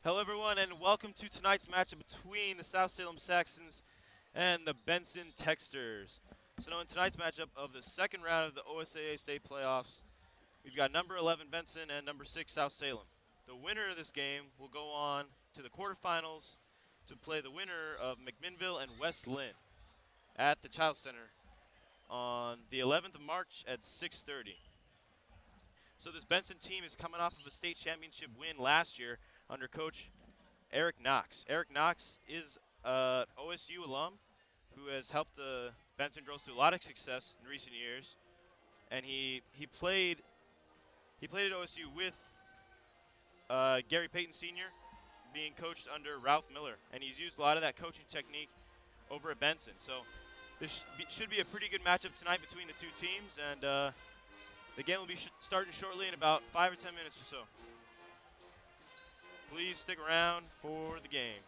Hello, everyone, and welcome to tonight's matchup between the South Salem Saxons and the Benson Texters. So, in tonight's matchup of the second round of the OSAA state playoffs, we've got number 11 Benson and number 6 South Salem. The winner of this game will go on to the quarterfinals to play the winner of McMinnville and West Lynn at the Child Center on the 11th of March at 6:30. So this Benson team is coming off of a state championship win last year under Coach Eric Knox. Eric Knox is an OSU alum who has helped the Benson girls to a lot of success in recent years, and he played at OSU with Gary Payton Sr. being coached under Ralph Miller, and he's used a lot of that coaching technique over at Benson. So this should be a pretty good matchup tonight between the two teams, and the game will be starting shortly in about 5 or 10 minutes or so. Please stick around for the game.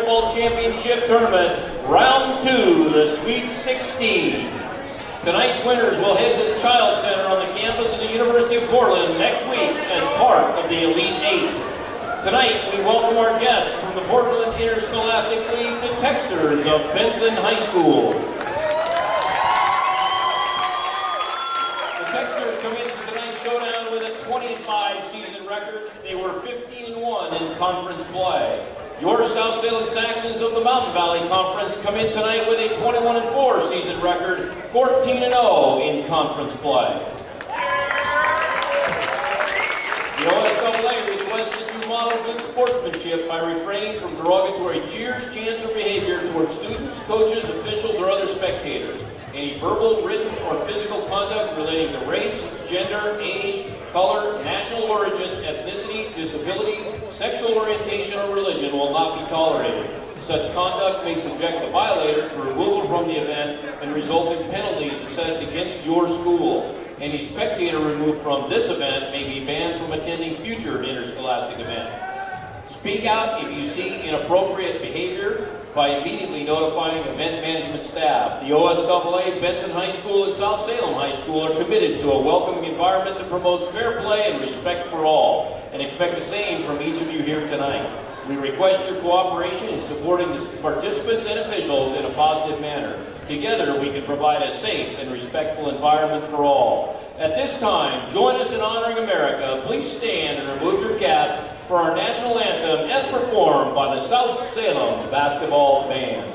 Basketball Championship Tournament, Round 2, the Sweet 16. Tonight's winners will head to the Child Center on the campus of the University of Portland next week as part of the Elite Eight. Tonight, we welcome our guests from the Portland Interscholastic League, the Texters of Benson High School. The Texters come into tonight's showdown with a 25 season record. They were 15-1 in conference play. Your South Salem Saxons of the Mountain Valley Conference come in tonight with a 21-4 season record, 14-0 in conference play. The OSAA requests that you model good sportsmanship by refraining from derogatory cheers, chants, or behavior towards students, coaches, officials, or other spectators. Any verbal, written, or physical conduct relating to race, gender, age, color, national origin, ethnicity, disability, sexual orientation, or religion will not be tolerated. Such conduct may subject the violator to removal from the event and result in penalties assessed against your school. Any spectator removed from this event may be banned from attending future interscholastic events. Speak out if you see inappropriate behavior by immediately notifying event management staff. The OSAA, Benson High School, and South Salem High School are committed to a welcoming environment that promotes fair play and respect for all, and expect the same from each of you here tonight. We request your cooperation in supporting the participants and officials in a positive manner. Together, we can provide a safe and respectful environment for all. At this time, join us in honoring America. Please stand and remove your caps for our national anthem as performed by the South Salem Basketball Band.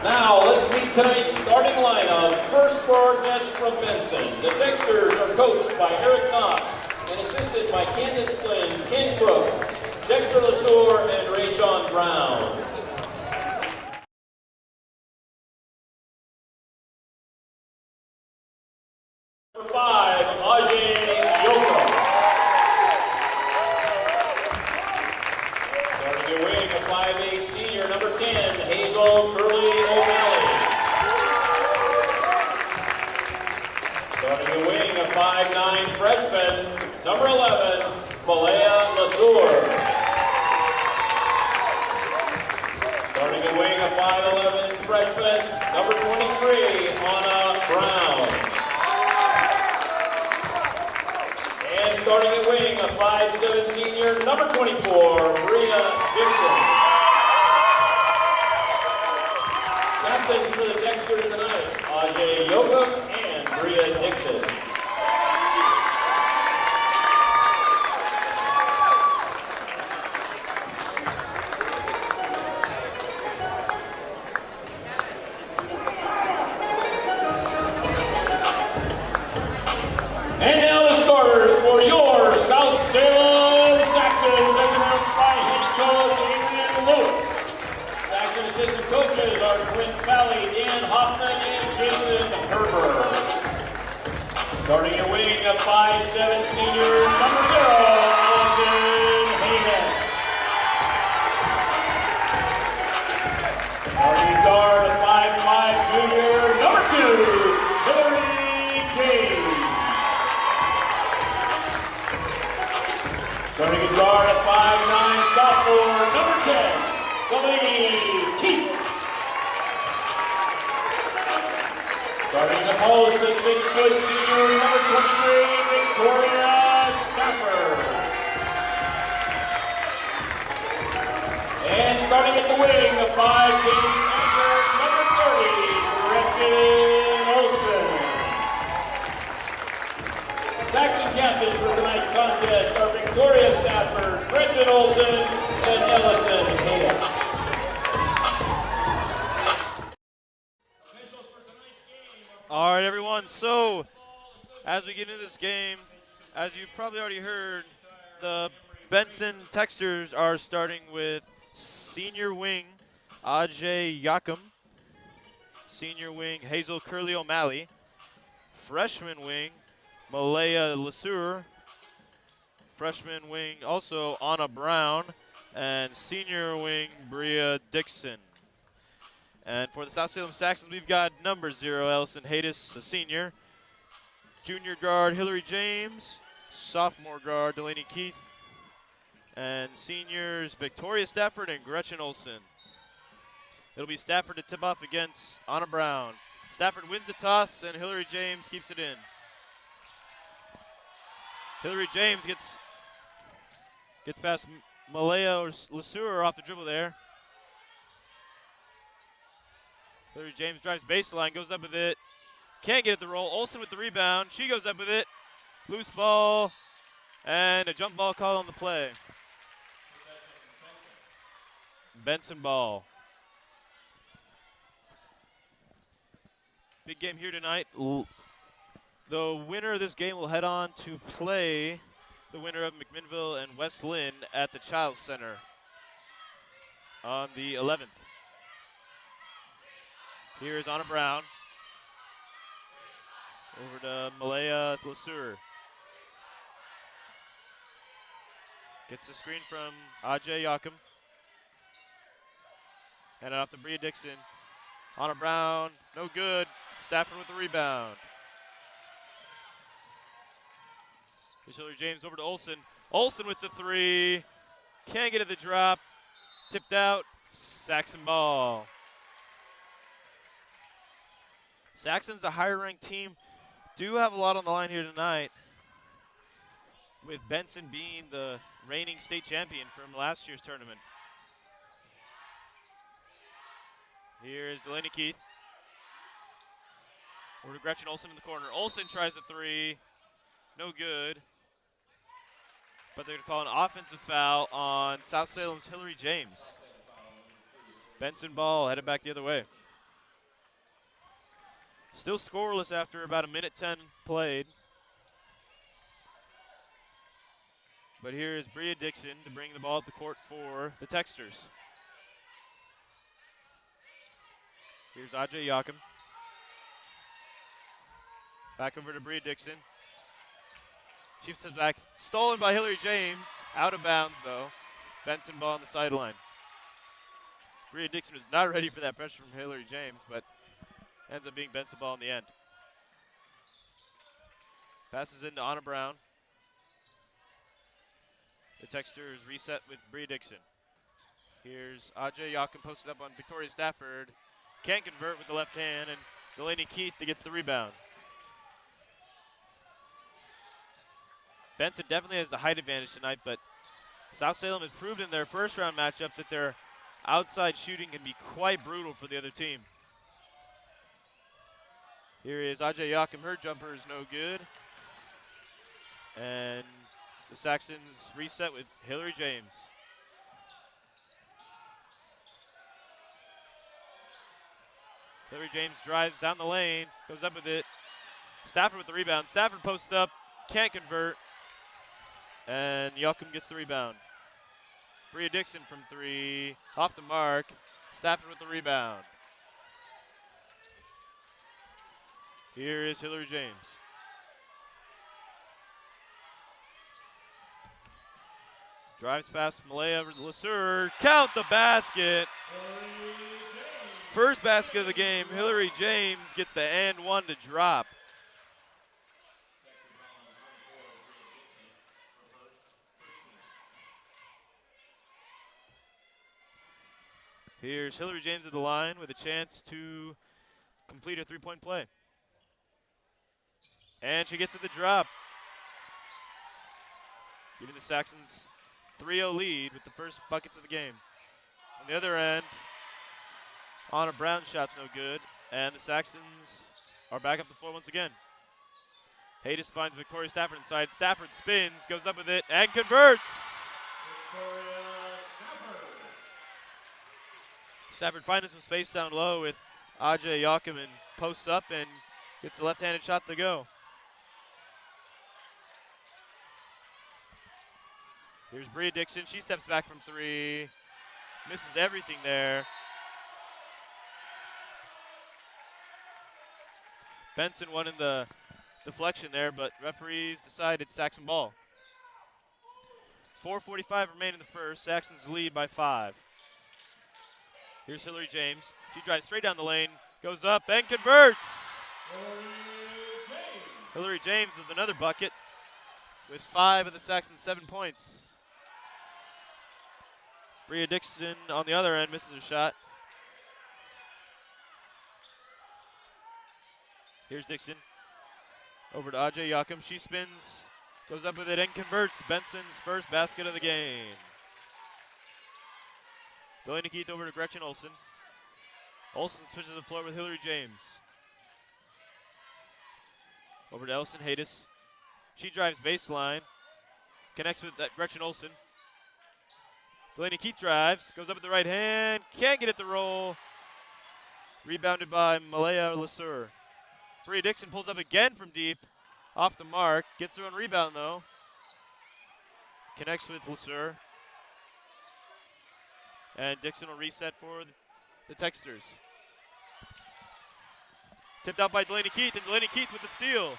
Now, let's meet tonight's starting lineups. First for our guests from Benson. The Texters are coached by Eric Knox and assisted by Candace Flynn, Ken Crook, Dexter LeSueur, and Rayshawn Brown. Number 5, Ajay Yoka. Starting your wing, a 5'8" senior, number 10, Hazel Curley O'Malley. Starting your wing, a 5'9" freshman, number 11, Balea LeSueur. Starting your wing, a 5'11" freshman, number 23, Anna Brown. And starting at wing, a 5'7" senior, number 24, Bria Benson. Captains for the Texters tonight, Ajay Yoka and Bria Dixon. And now the starters for your South Salem Saxons, as announced by head coach Adrian Lewis. Saxon assistant coaches are Quinn Valley, Dan Hoffman, and Jason Herbert. Starting at wing, a 5'7" senior, number 0, Allison Hayden. Starting guard, a 5'5" junior, number 2, Hillary King. Starting at guard, a 5'9" sophomore, number 10, Delaney Keith. Starting in the post, the 6-foot senior, number 23, Victoria Stafford. And starting at the wing, the 5-game center, number 30, Gretchen Olson. Saxon captains for tonight's contest are Victoria Stafford, Gretchen Olson, and Ellison Hayes. All right, everyone. So, as we get into this game, as you've probably already heard, the Benson Texters are starting with senior wing Ajay Yakum, senior wing Hazel Curley O'Malley, freshman wing Malaya Lesueur, freshman wing also Anna Brown, and senior wing Bria Dixon. And for the South Salem Saxons, we've got number 0, Ellison Hayes, a senior. Junior guard, Hillary James. Sophomore guard, Delaney Keith. And seniors, Victoria Stafford and Gretchen Olson. It'll be Stafford to tip off against Anna Brown. Stafford wins the toss, and Hillary James keeps it in. Hillary James gets past Malaya Lesueur off the dribble there. Hillary James drives baseline, goes up with it. Can't get it the roll. Olsen with the rebound. She goes up with it. Loose ball. And a jump ball call on the play. Benson ball. Big game here tonight. The winner of this game will head on to play the winner of McMinnville and West Lynn at the Child Center on the 11th. Here's Anna Brown. Over to Malaya Lesueur. Gets the screen from Ajay Yakum. And off to Bria Dixon. Anna Brown, no good. Stafford with the rebound. Here's Hillary James over to Olsen. Olsen with the three. Can't get it the drop. Tipped out. Saxon ball. Saxon's the higher ranked team. Do have a lot on the line here tonight, with Benson being the reigning state champion from last year's tournament. Here's Delaney Keith. Over to Gretchen Olson in the corner. Olson tries a three. No good. But they're going to call an offensive foul on South Salem's Hillary James. Benson ball headed back the other way. Still scoreless after about 1:10 played. But here is Bria Dixon to bring the ball up the court for the Texters. Here's Ajay Yakum. Back over to Bria Dixon. She steps back. Stolen by Hillary James. Out of bounds, though. Benson ball on the sideline. Bria Dixon was not ready for that pressure from Hillary James, but ends up being Benson ball in the end. Passes into Anna Brown. The Texters reset with Bria Dixon. Here's Ajay Yakum posted up on Victoria Stafford. Can't convert with the left hand, and Delaney Keith that gets the rebound. Benson definitely has the height advantage tonight, but South Salem has proved in their first round matchup that their outside shooting can be quite brutal for the other team. Here is Ajay Yakum. Her jumper is no good. And the Saxons reset with Hillary James. Hillary James drives down the lane, goes up with it. Stafford with the rebound. Stafford posts up, can't convert. And Yakum gets the rebound. Bria Dixon from three, off the mark. Stafford with the rebound. Here is Hillary James. Drives past Malaya over to Lesueur. Count the basket. First basket of the game. Hillary James gets the and one to drop. Here's Hillary James at the line with a chance to complete a three-point play. And she gets to the drop, giving the Saxons 3-0 lead with the first buckets of the game. On the other end, Anna Brown's shot's no good, and the Saxons are back up the floor once again. Hayes finds Victoria Stafford inside. Stafford spins, goes up with it, and converts. Stafford finds some space down low with Ajay Yakum and posts up and gets the left-handed shot to go. Here's Bria Dixon. She steps back from three. Misses everything there. Benson won in the deflection there, but referees decide it's Saxon ball. 4:45 remain in the first. Saxons lead by 5. Here's Hillary James. She drives straight down the lane, goes up and converts. Hillary James with another bucket with 5 of the Saxons' 7 points. Bria Dixon on the other end misses a shot. Here's Dixon. Over to Ajay Yakum. She spins, goes up with it, and converts. Benson's first basket of the game. Delaney Keith over to Gretchen Olsen. Olsen switches the floor with Hillary James. Over to Ellison Hayes. She drives baseline. Connects with Gretchen Olsen. Delaney Keith drives, goes up with the right hand, can't get it to roll. Rebounded by Malaya Lasur. Bria Dixon pulls up again from deep, off the mark, gets her own rebound though. Connects with Lasur. And Dixon will reset for the Texters. Tipped out by Delaney Keith, and Delaney Keith with the steal.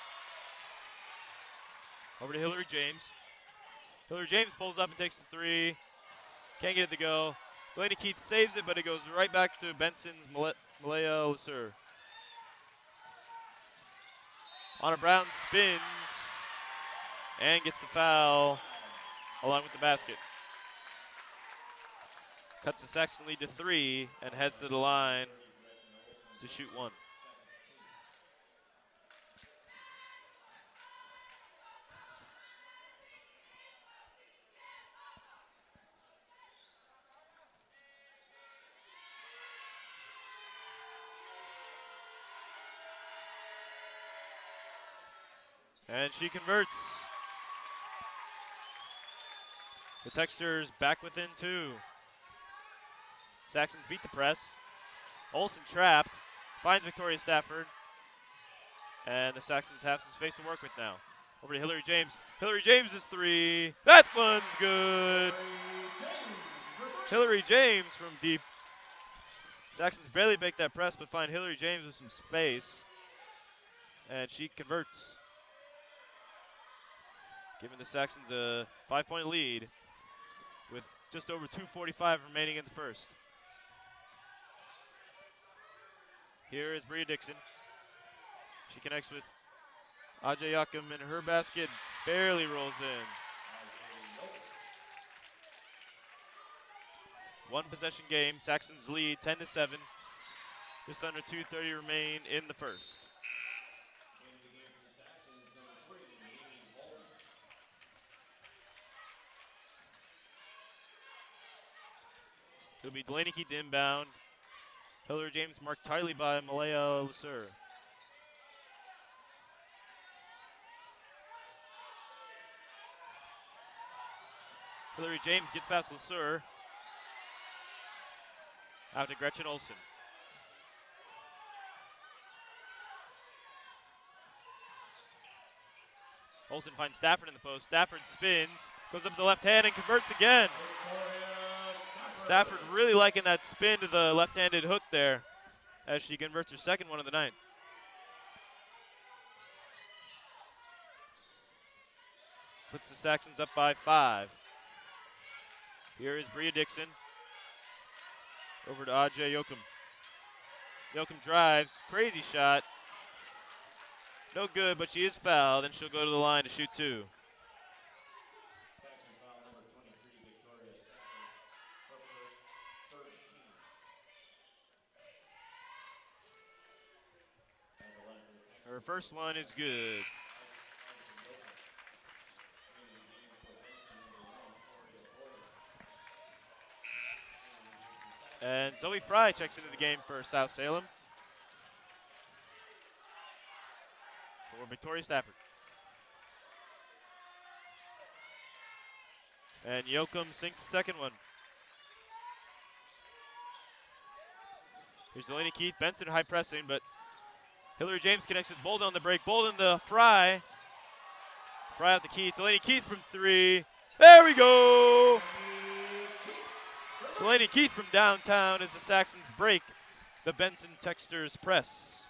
Over to Hillary James. Hillary James pulls up and takes the three. Can't get it to go. Delaney Keith saves it, but it goes right back to Benson's Malaya Lasur. Anna Brown spins and gets the foul along with the basket. Cuts the Saxon lead to 3 and heads to the line to shoot 1. And she converts. The Texters back within 2. Saxons beat the press. Olsen trapped. Finds Victoria Stafford. And the Saxons have some space to work with now. Over to Hillary James. Hillary James is 3. That one's good. Hillary James from deep. Saxons barely make that press, but find Hillary James with some space. And she converts, giving the Saxons a 5-point lead with just over 2:45 remaining in the first. Here is Bria Dixon. She connects with Ajay Yakum, and her basket barely rolls in. 1 possession game. Saxons lead 10-7. Just under 2:30 remain in the first. It'll be Delaney Keith inbound. Hillary James marked tightly by Malaya Lasur. Hillary James gets past Lasur. Out to Gretchen Olsen. Olsen finds Stafford in the post. Stafford spins, goes up to the left hand and converts again. Stafford really liking that spin to the left-handed hook there as she converts her second one of the night. Puts the Saxons up by 5. Here is Bria Dixon. Over to Ajay Yakum. Yakum drives, crazy shot. No good, but she is fouled, and she'll go to the line to shoot 2. Her first one is good. And Zoe Fry checks into the game for South Salem. For Victoria Stafford. And Yoakum sinks the second one. Here's Delaney Keith. Benson high pressing, but Hillary James connects with Bolden on the break. Bolden to Fry. Fry out to Keith. Delaney Keith from 3. There we go! Delaney Keith from downtown as the Saxons break the Benson Texters press.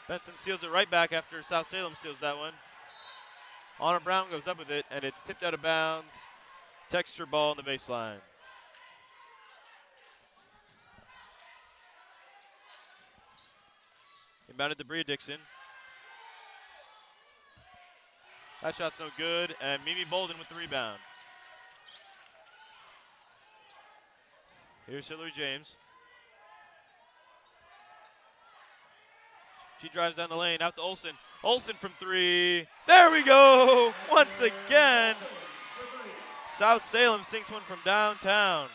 Benson steals it right back after South Salem steals that one. Anna Brown goes up with it, and it's tipped out of bounds. Texter ball on the baseline. Inbounded to Bria Dixon. That shot's no good, and Mimi Bolden with the rebound. Here's Hillary James. She drives down the lane, out to Olsen. Olsen from 3. There we go! Once again, South Salem sinks one from downtown.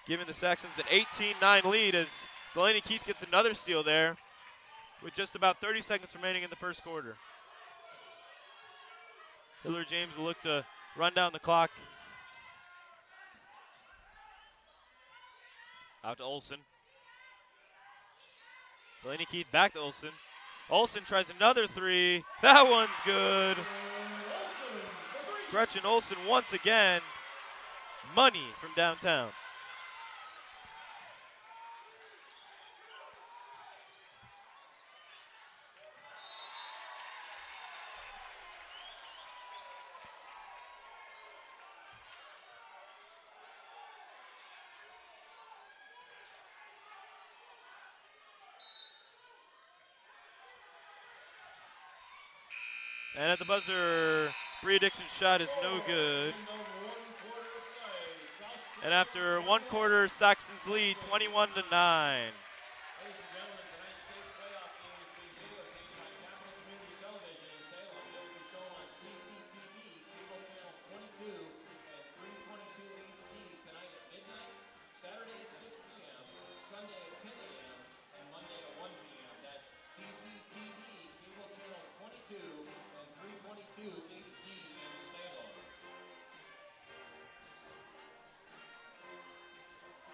Giving the Saxons an 18-9 lead as Delaney Keith gets another steal there with just about 30 seconds remaining in the first quarter. Hillary James will look to run down the clock. Out to Olsen. Delaney Keith back to Olsen. Olsen tries another 3. That one's good. Gretchen Olsen once again. Money from downtown. And at the buzzer, Bria Dixon's shot is no good. And after one quarter, Saxons lead 21-9.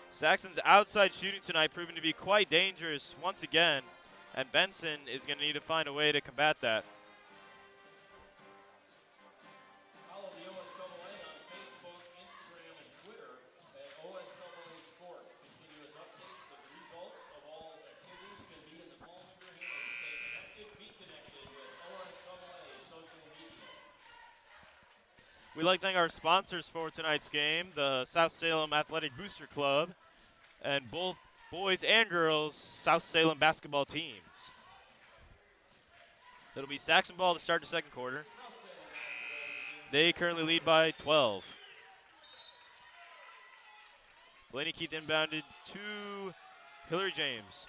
Saxon's outside shooting tonight proving to be quite dangerous once again, and Benson is going to need to find a way to combat that. Follow the OSAA on Facebook, Instagram, and Twitter at OSAA Sports. Continuous updates of the results of all activities can be in the palm of your hand. Stay connected, be connected with OSAA social media. We'd like to thank our sponsors for tonight's game, the South Salem Athletic Booster Club, and both boys and girls South Salem basketball teams. It'll be Saxon ball to start the second quarter. They currently lead by 12. Delaney Keith inbounded to Hillary James.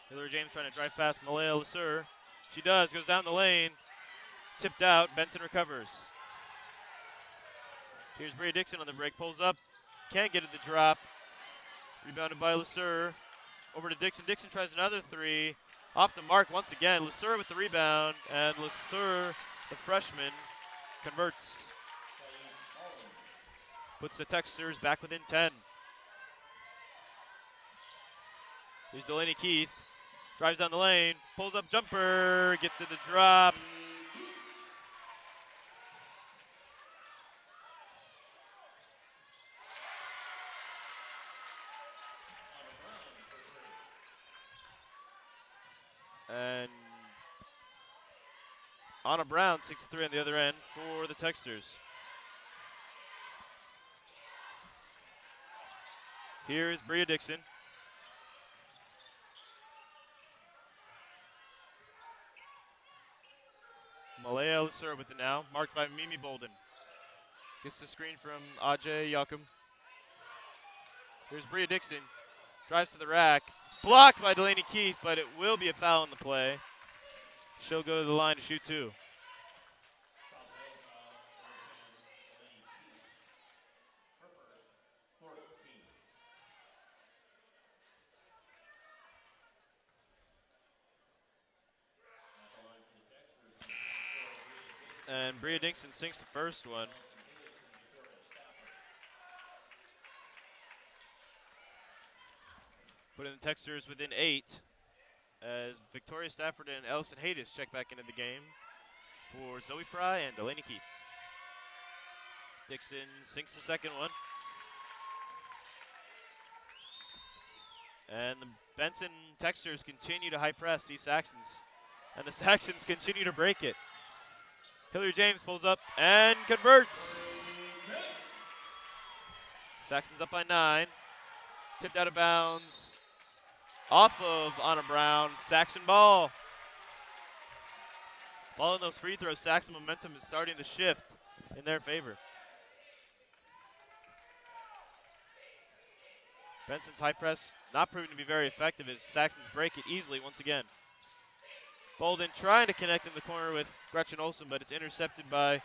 Hillary James trying to drive past Malaya Lasur. She does, goes down the lane. Tipped out, Benson recovers. Here's Bria Dixon on the break, pulls up, can't get it to drop. Rebounded by Lasur. Over to Dixon. Dixon tries another 3. Off the mark once again. Lasur with the rebound, and Lasur, the freshman, converts. Puts the Texters back within 10. Here's Delaney Keith. Drives down the lane, pulls up jumper, gets it to drop. And Anna Brown, 6'3" on the other end for the Texters. Here is Bria Dixon. Malaya Lasur with it now, marked by Mimi Bolden. Gets the screen from Ajay Yakum. Here's Bria Dixon. Drives to the rack. Blocked by Delaney Keith, but it will be a foul in the play. She'll go to the line to shoot 2. And Bria Dixon sinks the first one. Putting the Texters within 8 as Victoria Stafford and Ellison Haydes check back into the game for Zoe Fry and Delaney Keith. Dixon sinks the second one. And the Benson Texters continue to high press these Saxons. And the Saxons continue to break it. Hillary James pulls up and converts. Saxons up by 9. Tipped out of bounds. Off of Anna Brown. Saxon ball. Following those free throws, Saxon momentum is starting to shift in their favor. Benson's high press not proving to be very effective as Saxons break it easily once again. Bolden trying to connect in the corner with Gretchen Olsen, but it's intercepted by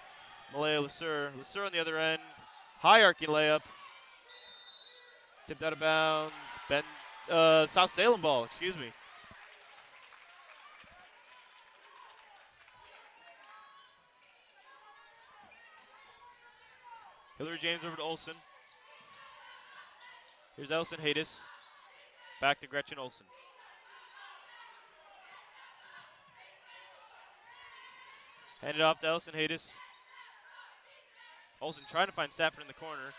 Malaya Lasur. Lasur on the other end, high arcing layup. Tipped out of bounds. South Salem ball, excuse me. Hillary James over to Olsen. Here's Ellison Haydes. Back to Gretchen Olsen. Handed off to Ellison Haydes. Olsen trying to find Stafford in the corner.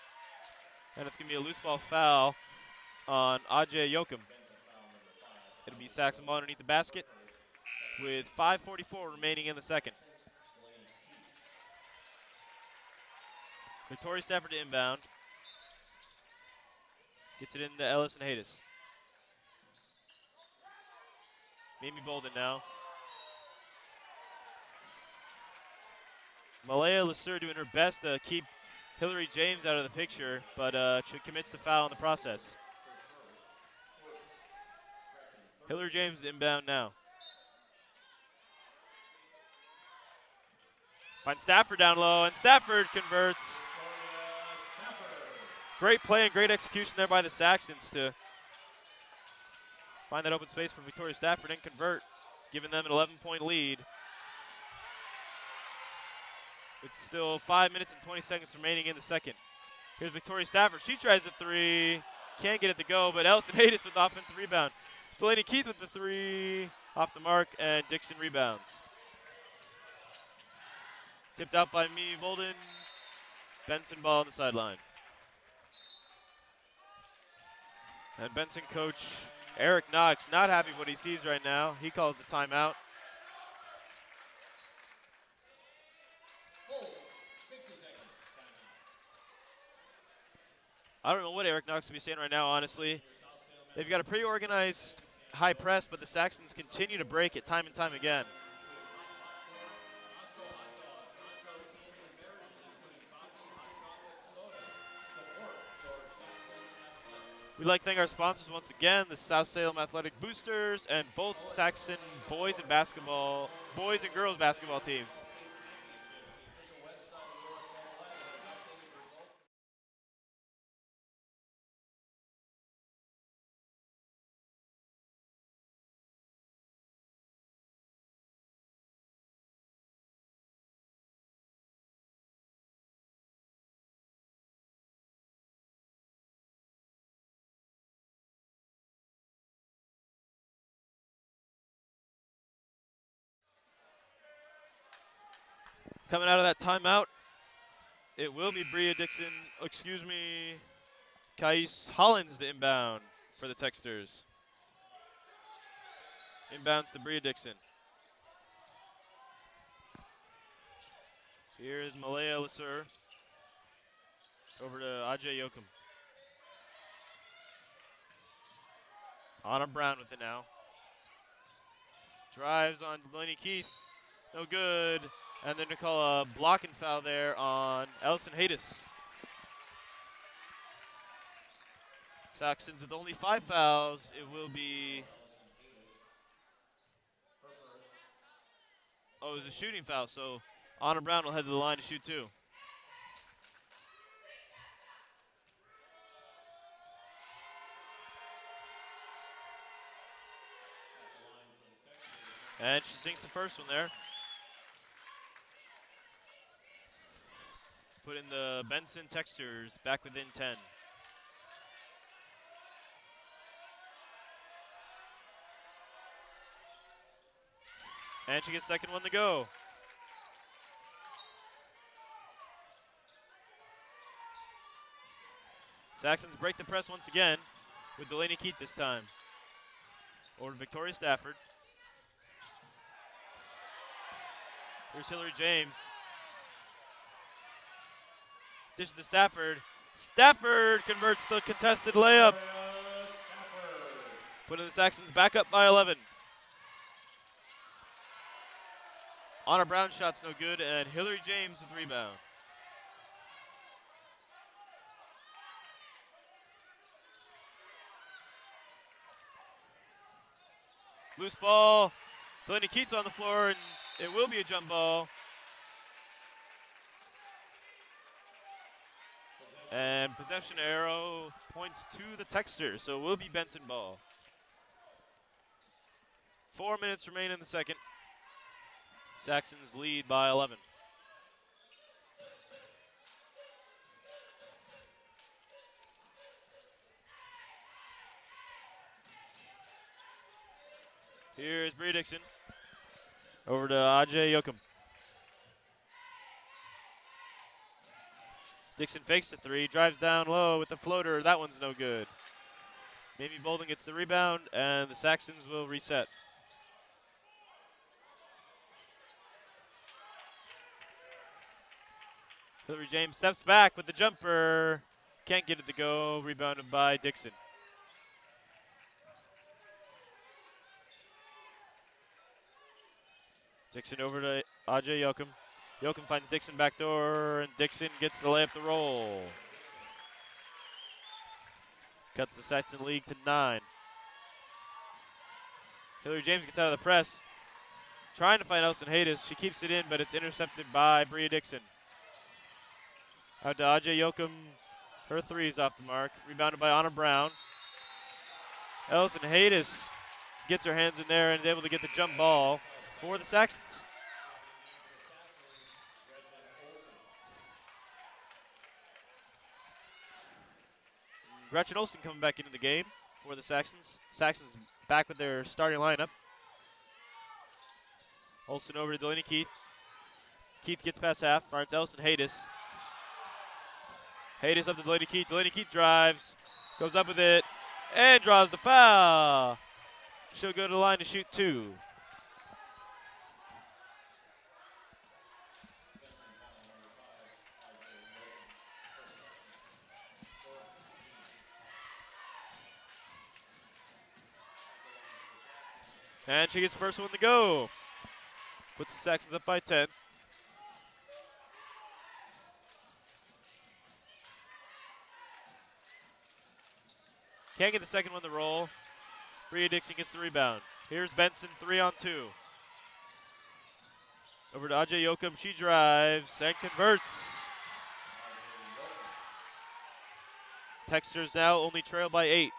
And it's going to be a loose ball foul on Ajay Yokum. It'll be Saxon ball underneath the basket with 5:44 remaining in the second. Victoria Stafford to inbound. Gets it into Ellison Haydes. Mimi Bolden now. Malaya Lasur doing her best to keep Hillary James out of the picture, but she commits the foul in the process. Hillary James inbound now. Finds Stafford down low, and Stafford converts. Great play and great execution there by the Saxons to find that open space for Victoria Stafford and convert, giving them an 11-point lead. It's still 5 minutes and 20 seconds remaining in the second. Here's Victoria Stafford. She tries the three. Can't get it to go, but Ellison Haydes with the offensive rebound. Delaney Keith with the three. Off the mark, and Dixon rebounds. Tipped out by Mimi Bolden. Benson ball on the sideline. And Benson coach Eric Knox not happy what he sees right now. He calls the timeout. I don't know what Eric Knox will be saying right now, honestly. They've got a pretty organized high press, but the Saxons continue to break it time and time again. We'd like to thank our sponsors once again, the South Salem Athletic Boosters and both Saxon boys and girls basketball teams. Coming out of that timeout, it will be Kais Hollins the inbound for the Texters. Inbounds to Bria Dixon. Here is Malaya Lasur. Over to Ajay Yokum. Anna Brown with it now. Drives on Delaney Keith. No good. And they're going to call a blocking foul there on Ellison Haydes. Saxons with only 5 fouls. It will be... Oh, it was a shooting foul, so Anna Brown will head to the line to shoot 2. And she sinks the first one there. Put in the Benson Textures back within 10. And she gets second one to go. Saxons break the press once again with Delaney Keith this time. Over to Victoria Stafford. Here's Hillary James. Dish to Stafford. Stafford converts the contested layup. Putting the Saxons back up by 11. Anna Brown shot's no good, and Hillary James with rebound. Loose ball. Delaney Keats on the floor, and it will be a jump ball. And possession arrow points to the Texters, so it will be Benson ball. 4 minutes remain in the second. Saxons lead by 11. Here's Bree Dixon. Over to Ajay Yokum. Dixon fakes the 3, drives down low with the floater. That one's no good. Mamie Bolden gets the rebound, and the Saxons will reset. Hillary James steps back with the jumper. Can't get it to go. Rebounded by Dixon. Dixon over to Ajay Yokum. Yokum finds Dixon backdoor, and Dixon gets the layup to roll. Cuts the Saxon lead to 9. Hillary James gets out of the press. Trying to find Ellison Haydes. She keeps it in, but it's intercepted by Bria Dixon. Out to Ajay Yokum. Her 3 is off the mark. Rebounded by Anna Brown. Ellison Haydes gets her hands in there and is able to get the jump ball for the Saxons. Gretchen Olsen coming back into the game for the Saxons. Saxons back with their starting lineup. Olsen over to Delaney Keith. Keith gets past half, finds Ellison Haydes. Haydes up to Delaney Keith. Delaney Keith drives, goes up with it, and draws the foul. She'll go to the line to shoot 2. And she gets the first one to go. Puts the Saxons up by 10. Can't get the second one to roll. Bria Dixon gets the rebound. Here's Benson, 3-on-2. Over to Ajay Yokum. She drives and converts. Texters now only trail by 8.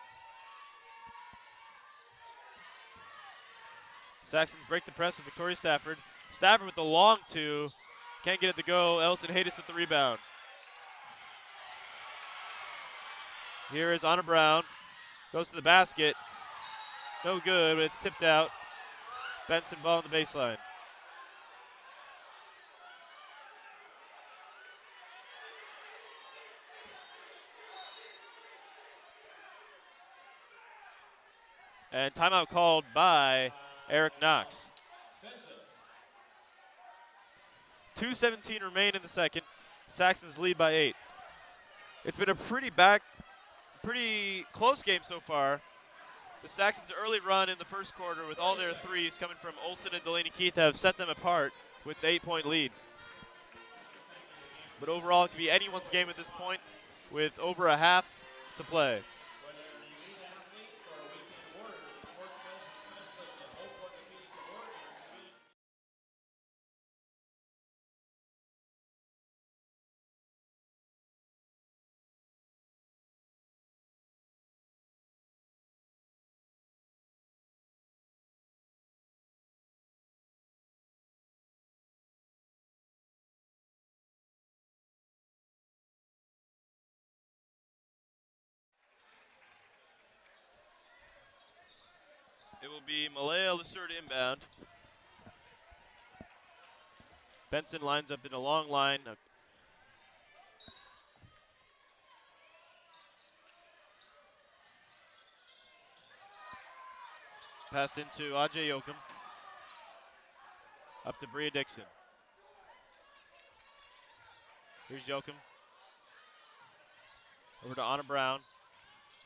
Saxons break the press with Victoria Stafford. Stafford with the long 2. Can't get it to go. Ellison Haydes with the rebound. Here is Anna Brown. Goes to the basket. No good, but it's tipped out. Benson ball on the baseline. And timeout called by Eric Knox. 2:17 remain in the second. Saxons lead by 8. It's been a pretty close game so far. The Saxons' early run in the first quarter with all their 3s coming from Olsen and Delaney Keith have set them apart. with the 8-point lead. But overall, it could be anyone's game at this point with over a half to play. It will be Malaya Lasur to inbound. Benson lines up in a long line. Pass into Ajay Yoakum. Up to Bria Dixon. Here's Yoakum. Over to Anna Brown.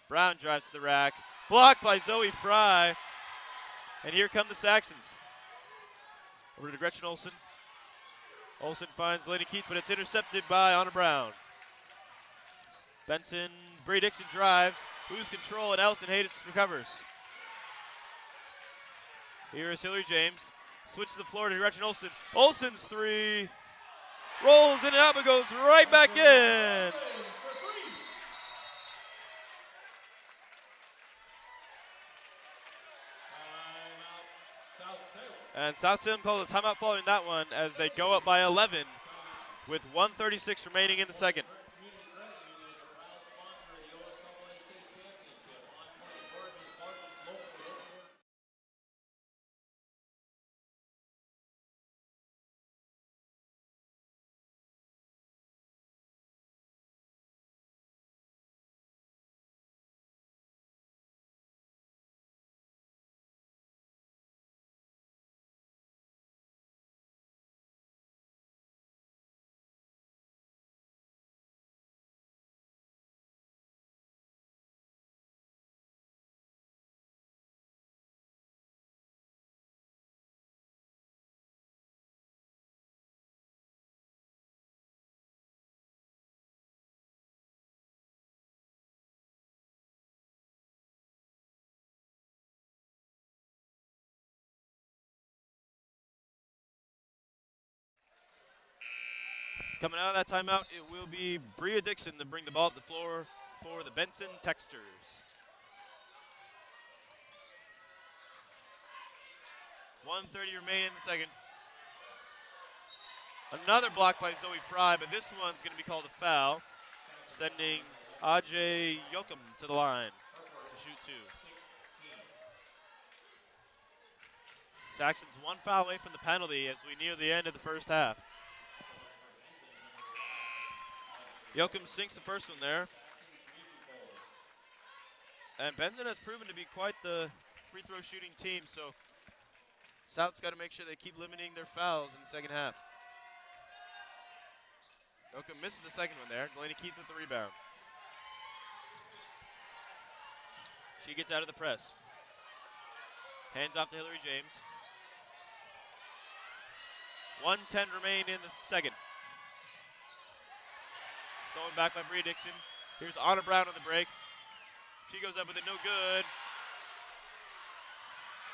Brown drives to the rack. Blocked by Zoe Fry. And here come the Saxons. Over to Gretchen Olsen. Olsen finds Lady Keith, but it's intercepted by Anna Brown. Benson, Bria Dixon drives. Loses control, and Allison Hayes recovers. Here is Hillary James. Switches the floor to Gretchen Olsen. Olsen's three. Rolls in and out, but goes right back in. And South Salem calls a timeout following that one as they go up by 11 with 1:36 remaining in the second. Coming out of that timeout, it will be Bria Dixon to bring the ball up the floor for the Benson Texters. 1:30 remaining in the second. Another block by Zoe Fry, but this one's going to be called a foul, sending Ajay Yoakum to the line to shoot two. Saxon's one foul away from the penalty as we near the end of the first half. Yoakum sinks the first one there. And Benson has proven to be quite the free throw shooting team, so South's got to make sure they keep limiting their fouls in the second half. Yoakum misses the second one there. Delaney Keith with the rebound. She gets out of the press. Hands off to Hillary James. 1:10 remain in the second. Stolen back by Bria Dixon. Here's Anna Brown on the break. She goes up with it, no good.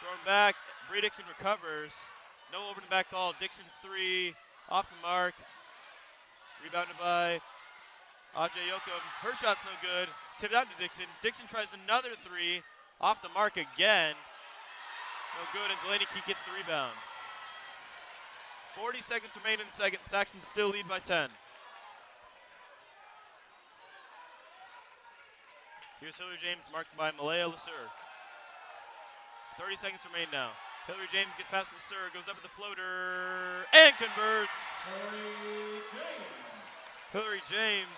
Thrown back. Bria Dixon recovers. No over the back call. Dixon's three off the mark. Rebounded by Ajay Yoakum. Her shot's no good. Tipped out to Dixon. Dixon tries another three. Off the mark again. No good, and Delaney Key gets the rebound. 40 seconds remain in the second. Saxons still lead by 10. Here's Hillary James, marked by Malaya Lasur. 30 seconds remain now. Hillary James gets past Lasur, goes up with the floater, and converts. Hillary James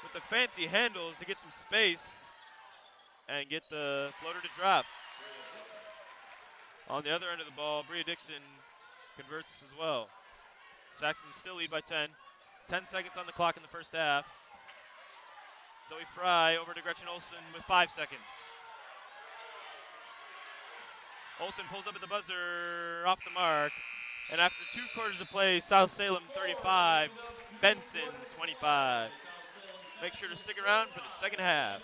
with the fancy handles to get some space and get the floater to drop. On the other end of the ball, Bria Dixon converts as well. Saxons still lead by 10. 10 seconds on the clock in the first half. Zoe Fry over to Gretchen Olsen with 5 seconds. Olsen pulls up at the buzzer, off the mark. And after 2 quarters of play, South Salem 35, Benson 25. Make sure to stick around for the second half.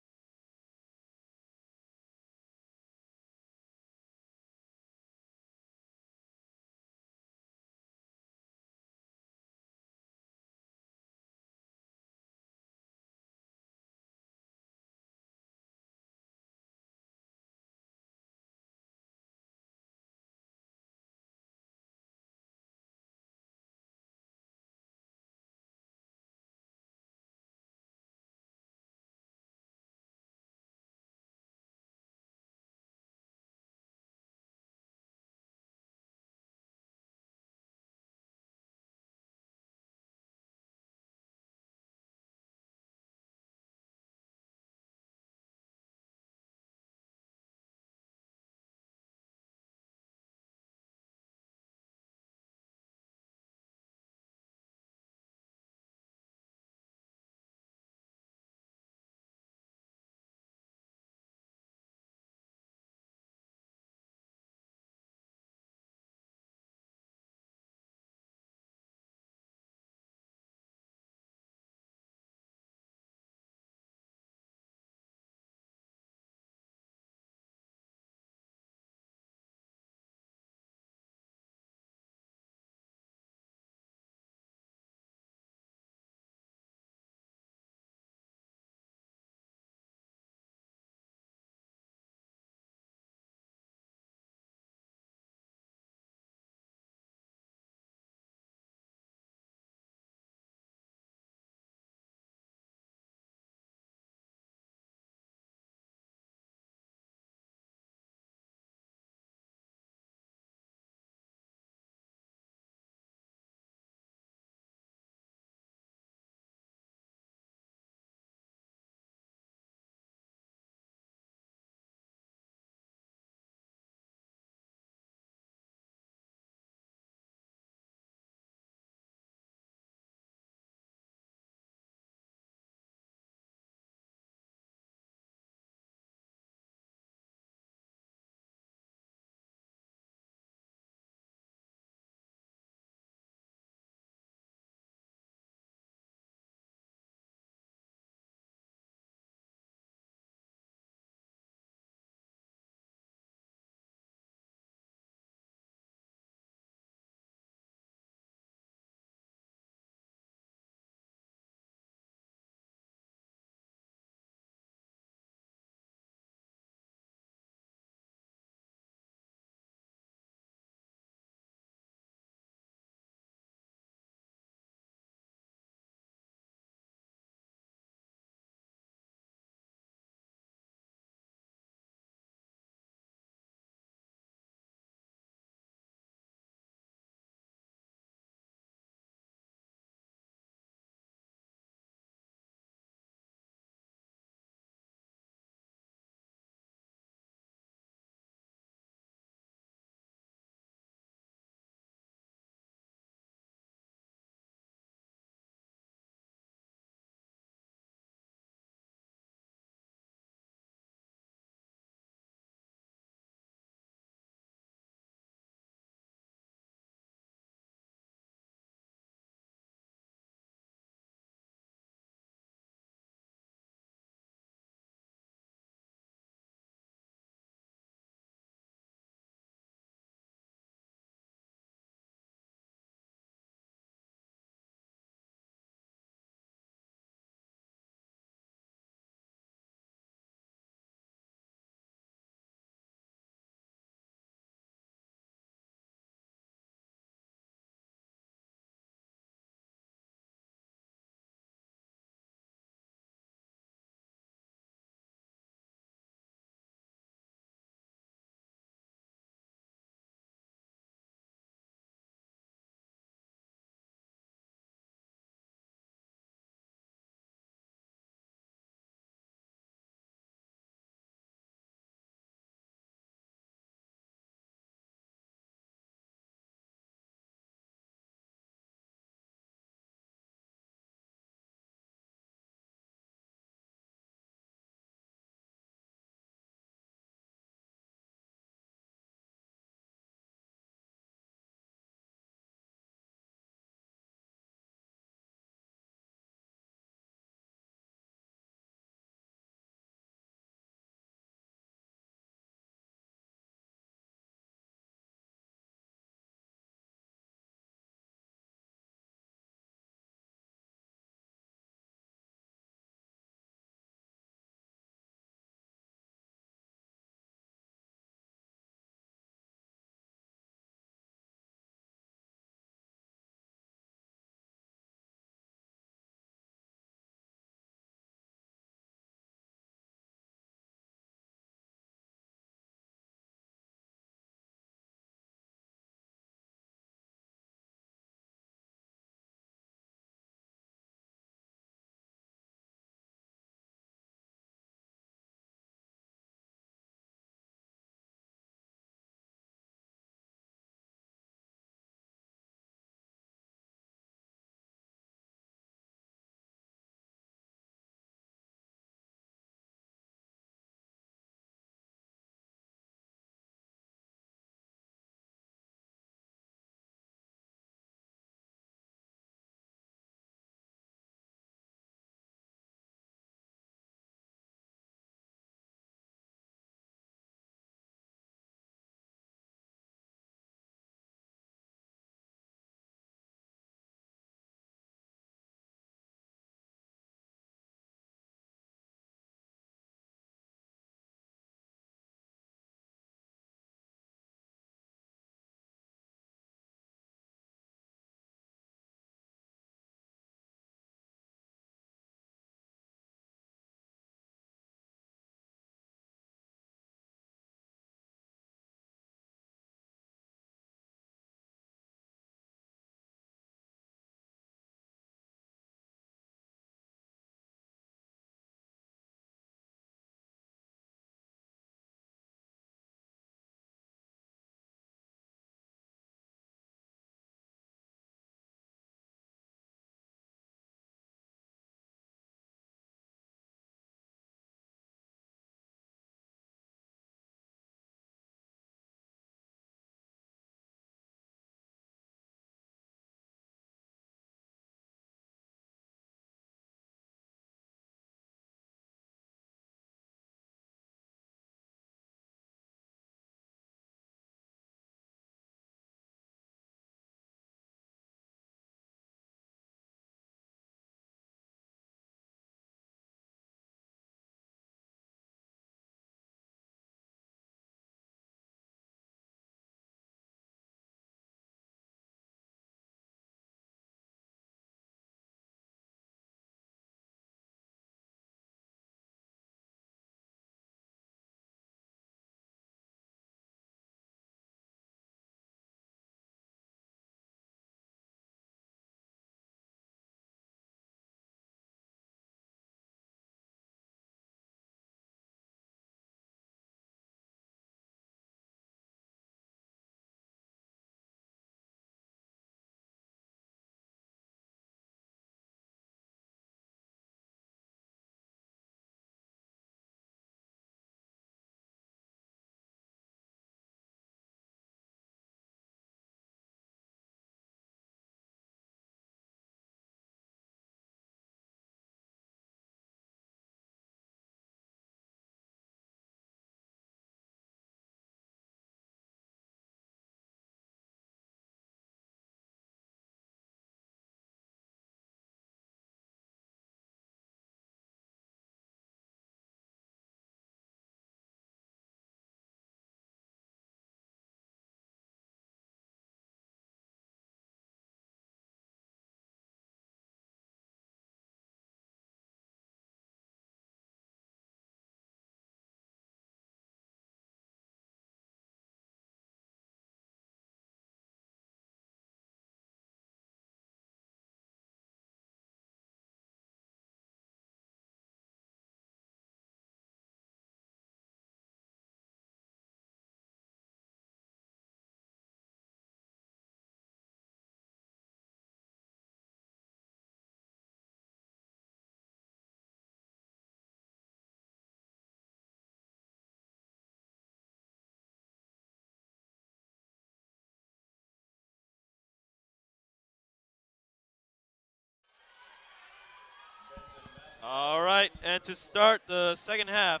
And to start the second half,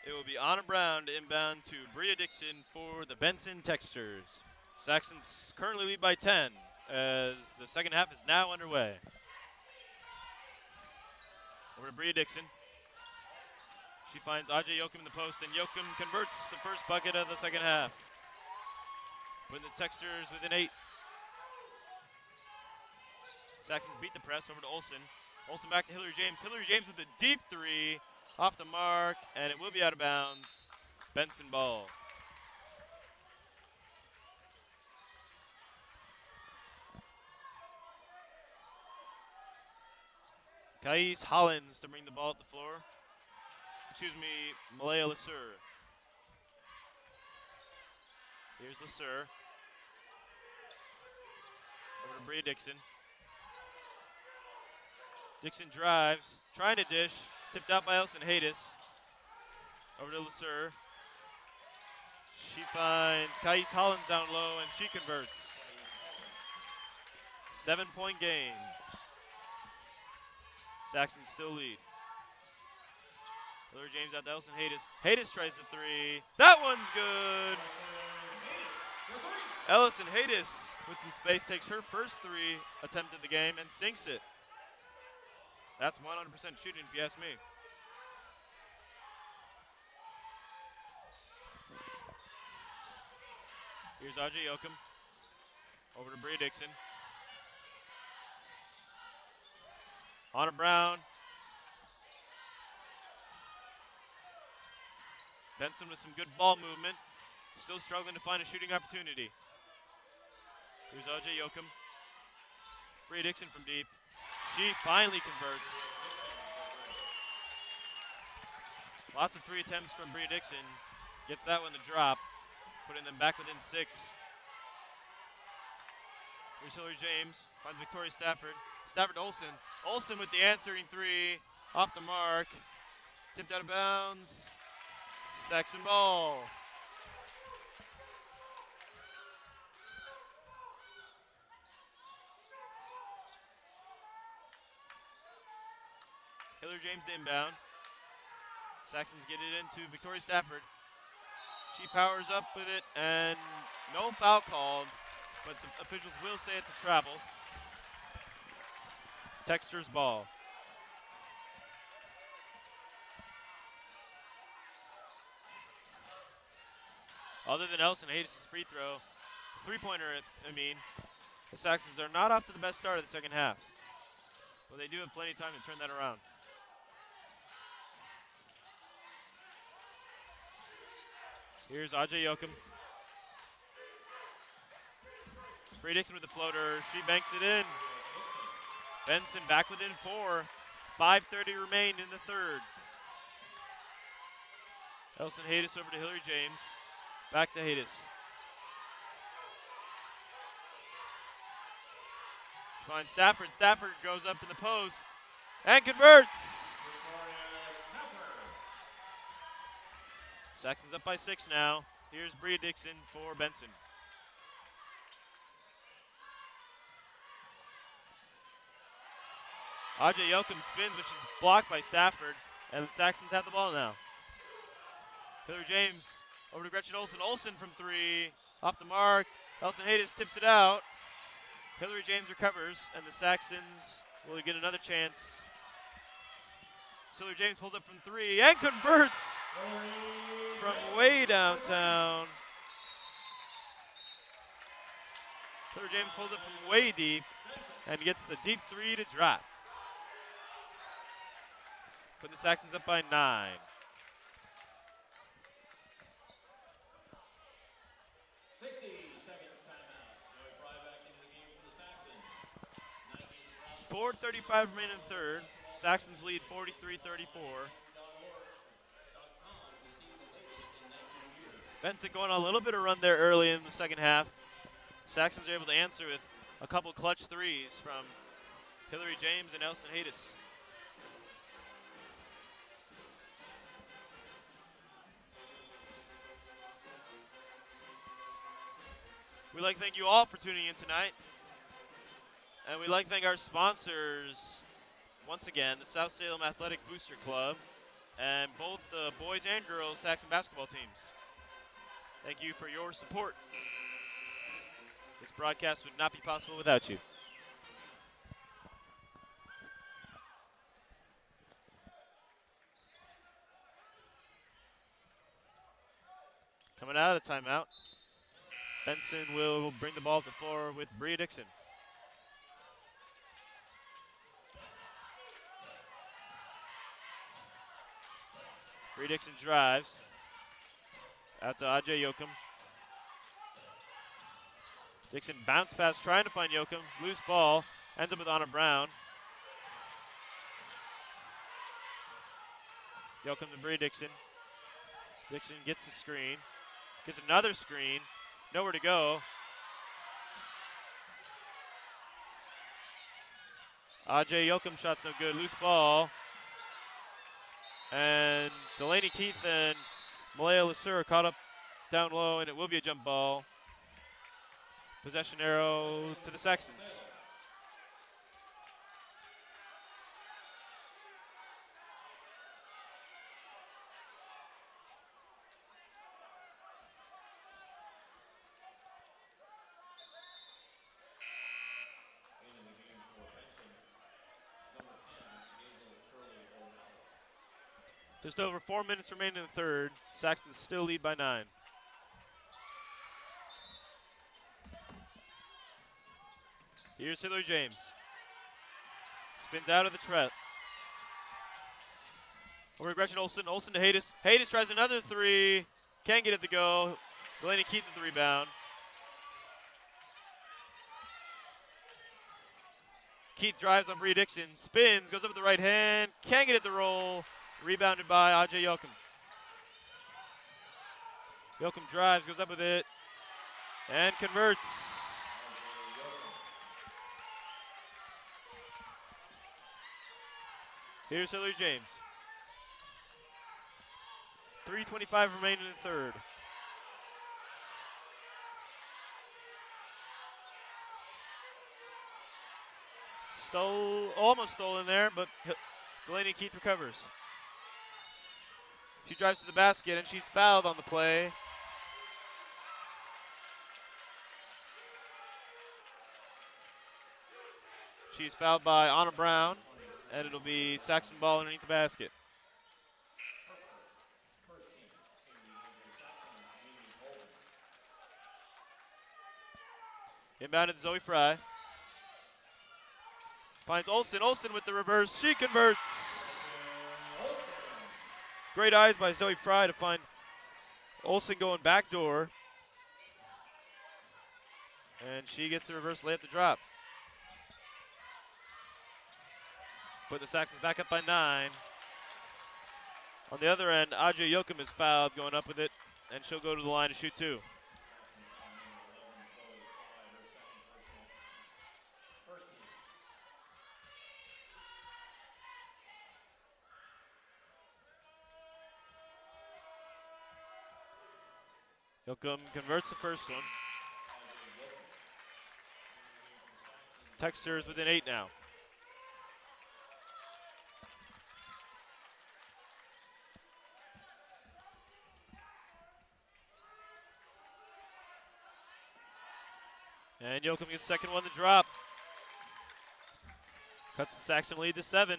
it will be Anna Brown to inbound to Bria Dixon for the Benson Texters. Saxons currently lead by 10 as the second half is now underway. Over to Bria Dixon. She finds Ajay Yoakum in the post, and Yoakum converts the first bucket of the second half. Putting the Texters within 8. Saxons beat the press over to Olsen. Olsen back to Hillary James. Hillary James with a deep three off the mark, and it will be out of bounds. Benson ball. Kais Hollins to bring the ball up the floor. Excuse me, Malaya Lasur. Here's Lasur. Over to Bria Dixon. Dixon drives, trying to dish, tipped out by Elson Haydes. Over to Lasur. She finds Kais Hollins down low, and she converts. 7-point game. Saxons still lead. Hillary James out to Elson Haydes. Haydes tries the three. That one's good. Ellison Haydes with some space takes her first three attempt of the game and sinks it. That's 100% shooting if you ask me. Here's Ajay Yoakum. Over to Bria Dixon. Anna Brown. Benson with some good ball movement. Still struggling to find a shooting opportunity. Here's Ajay Yoakum. Bria Dixon from deep. She finally converts. Lots of three attempts from Bria Dixon. Gets that one to drop, putting them back within 6. Here's Hillary James. Finds Victoria Stafford. Stafford to Olsen. Olsen with the answering three. Off the mark. Tipped out of bounds. Saxon ball. Hillary James to inbound. Saxons get it into Victoria Stafford. She powers up with it, and no foul called, but the officials will say it's a travel. Texter's ball. Other than Elson Haydes' free throw, three-pointer, the Saxons are not off to the best start of the second half. But they do have plenty of time to turn that around. Here's Ajay Yoakum. Bria Dixon with the floater. She banks it in. Benson back within 4. 5:30 remain in the third. Elson Haydes over to Hillary James. Back to Haydes. Finds Stafford. Stafford goes up in the post and converts. Saxons up by 6 now. Here's Bria Dixon for Benson. Ajay Yoakum spins, but she's blocked by Stafford, and the Saxons have the ball now. Hillary James over to Gretchen Olsen. Olsen from 3, off the mark. Elson Haydes tips it out. Hillary James recovers, and the Saxons will get another chance. Hillary James pulls up from 3 and converts from way downtown. Hillary James pulls up from way deep and gets the deep 3 to drop. Putting the Saxons up by 9. .435 remain in third. Saxons lead 43-34. Benson going on a little bit of run there early in the second half. Saxons are able to answer with a couple clutch threes from Hillary James and Elson Haydes. We'd like to thank you all for tuning in tonight. And we'd like to thank our sponsors, once again, the South Salem Athletic Booster Club and both the boys and girls Saxon basketball teams. Thank you for your support. This broadcast would not be possible without you. Coming out of the timeout, Benson will bring the ball to the floor with Bria Dixon. Bria Dixon drives out to Ajay Yoakum. Dixon bounce pass trying to find Yoakum. Loose ball. Ends up with Anna Brown. Yoakum to Bria Dixon. Dixon gets the screen. Gets another screen. Nowhere to go. Ajay Yoakum shot's no good. Loose ball. And Delaney Keith and Malaya Lasur caught up down low, and it will be a jump ball. Possession arrow to the Saxons. Just over 4 minutes remaining in the third. Saxons still lead by 9. Here's Hillary James. Spins out of the trap. Over to Gretchen Olsen. Olsen to Haydes. Haydes tries another three. Can't get it to go. Delaney Keith with the rebound. Keith drives on Bria Dixon. Spins. Goes up with the right hand. Can't get it to roll. Rebounded by Ajay Yoakum. Yoakum drives, goes up with it, and converts. Here's Hillary James. 3:25 remaining in the third. Almost stolen there, but Delaney Keith recovers. She drives to the basket, and she's fouled on the play. She's fouled by Anna Brown, and it'll be Saxon ball underneath the basket. Inbounded Zoe Fry. Finds Olsen. Olsen with the reverse. She converts. Great eyes by Zoe Fry to find Olsen going backdoor. And she gets the reverse layup to drop. Put the Saxons back up by 9. On the other end, Ajay Yoakum is fouled going up with it, and she'll go to the line to shoot 2. Yoakum converts the first one. Texters within 8 now. And Yoakum gets the second one to drop. Cuts the Saxon lead to 7.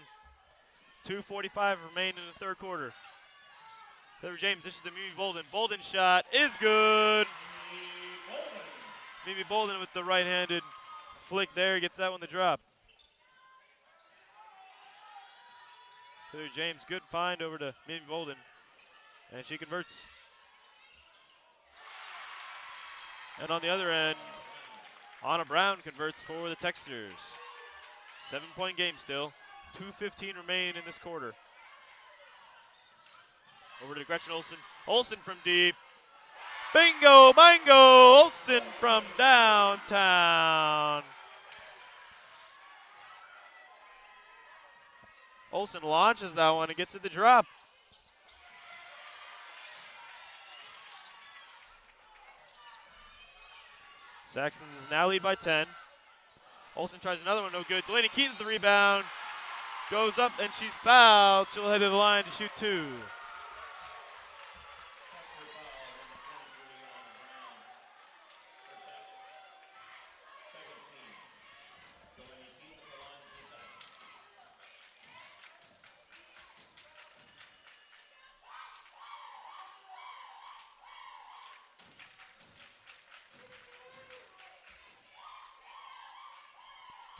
2:45 remain in the third quarter. Hillary James, this is to Mimi Bolden. Bolden shot is good. Mimi Bolden with the right-handed flick there, gets that one to drop. Hillary James, good find over to Mimi Bolden. And she converts. And on the other end, Anna Brown converts for the Texters. 7-point game still. 2:15 remain in this quarter. Over to Gretchen Olsen. Olsen from deep. Bingo, bango, Olsen from downtown. Olsen launches that one and gets it to drop. Saxons now lead by 10. Olsen tries another one, no good. Delaney Keith with the rebound. goes up and she's fouled. She'll head to the line to shoot 2.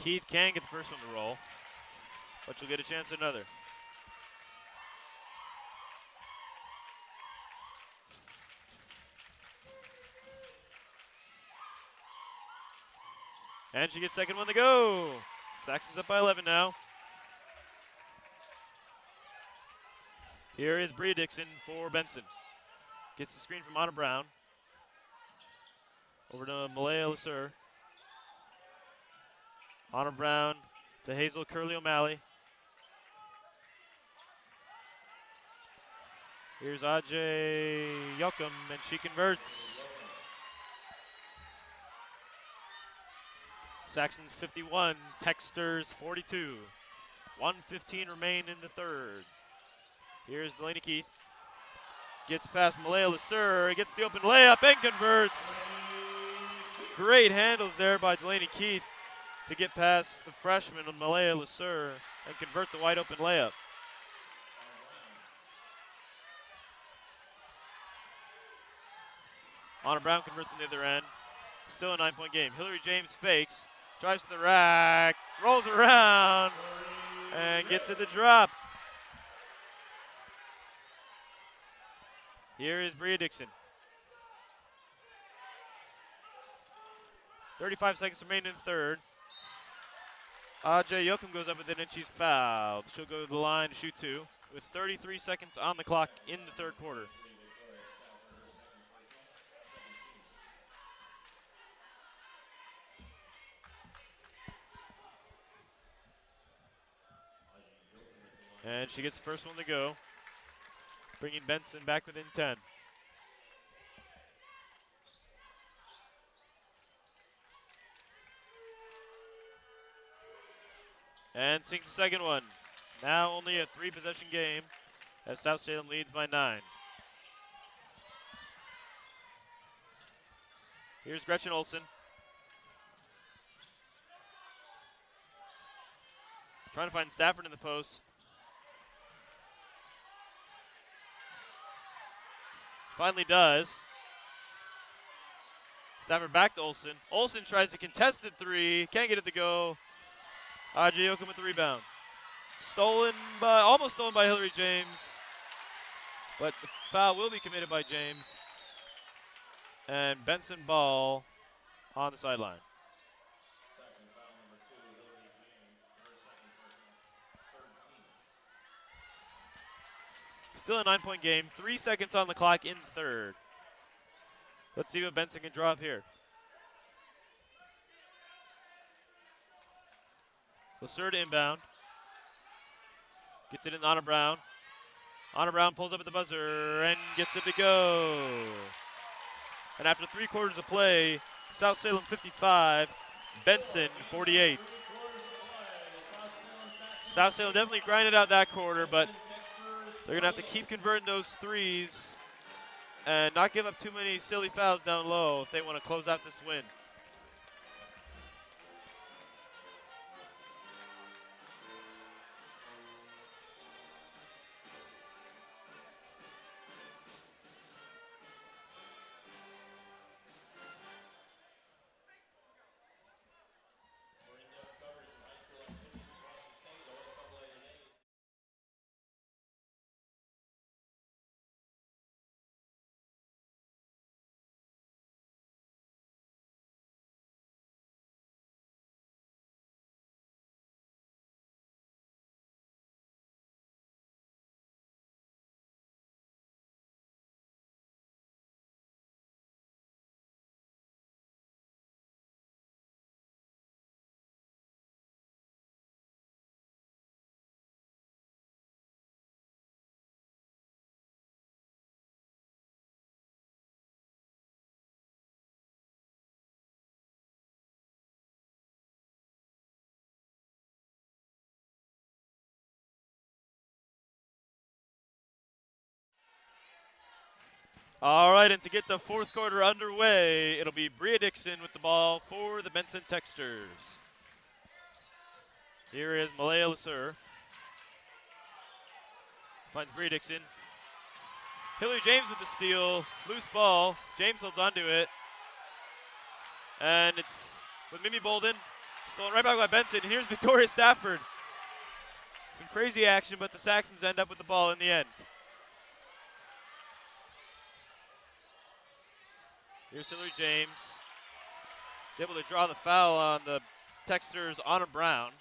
Keith can get the first one to roll, but she'll get a chance at another. And she gets second one to go. Saxon's up by 11 now. Here is Bria Dixon for Benson. Gets the screen from Anna Brown. Over to Malaya Lasser. Anna Brown to Hazel Curley O'Malley. Here's Ajay Yokum, and she converts. Saxon's 51, Texters 42. 1:15 remain in the third. Here's Delaney Keith. Gets past Malaya Lasser, gets the open layup and converts. Great handles there by Delaney Keith to get past the freshman Malaya Lasser and convert the wide open layup. Anna Brown converts on the other end. Still a 9-point game. Hillary James fakes, drives to the rack, rolls around, and gets it to drop. Here is Bria Dixon. 35 seconds remain in the third. Ajay Yokum goes up with it and she's fouled. She'll go to the line to shoot 2 with 33 seconds on the clock in the third quarter. And she gets the first one to go, bringing Benson back within 10. And sinks the second one. Now only a 3-possession game as South Salem leads by 9. Here's Gretchen Olsen. Trying to find Stafford in the post. Finally does. Stafford back to Olsen. Olsen tries to contest it 3. Can't get it to go. Ajay Yokum with the rebound. Almost stolen by Hillary James. But the foul will be committed by James. And Benson ball on the sideline. Still a 9-point game. 3 seconds on the clock in the third. Let's see what Benson can draw up here. Lasser to inbound. Gets it in Anna Brown. Anna Brown pulls up at the buzzer and gets it to go. And after 3 quarters of play, South Salem 55, Benson 48. South Salem definitely grinded out that quarter, but they're going to have to keep converting those threes and not give up too many silly fouls down low if they want to close out this win. All right, and to get the fourth quarter underway, it'll be Bria Dixon with the ball for the Benson Texters. Here is Malaya Lasur. Finds Bria Dixon. Hillary James with the steal. Loose ball. James holds onto it. And it's with Mimi Bolden. Stolen right back by Benson. And here's Victoria Stafford. Some crazy action, but the Saxons end up with the ball in the end. Here's Hillary James. Able to draw the foul on the Texters, Anna Brown.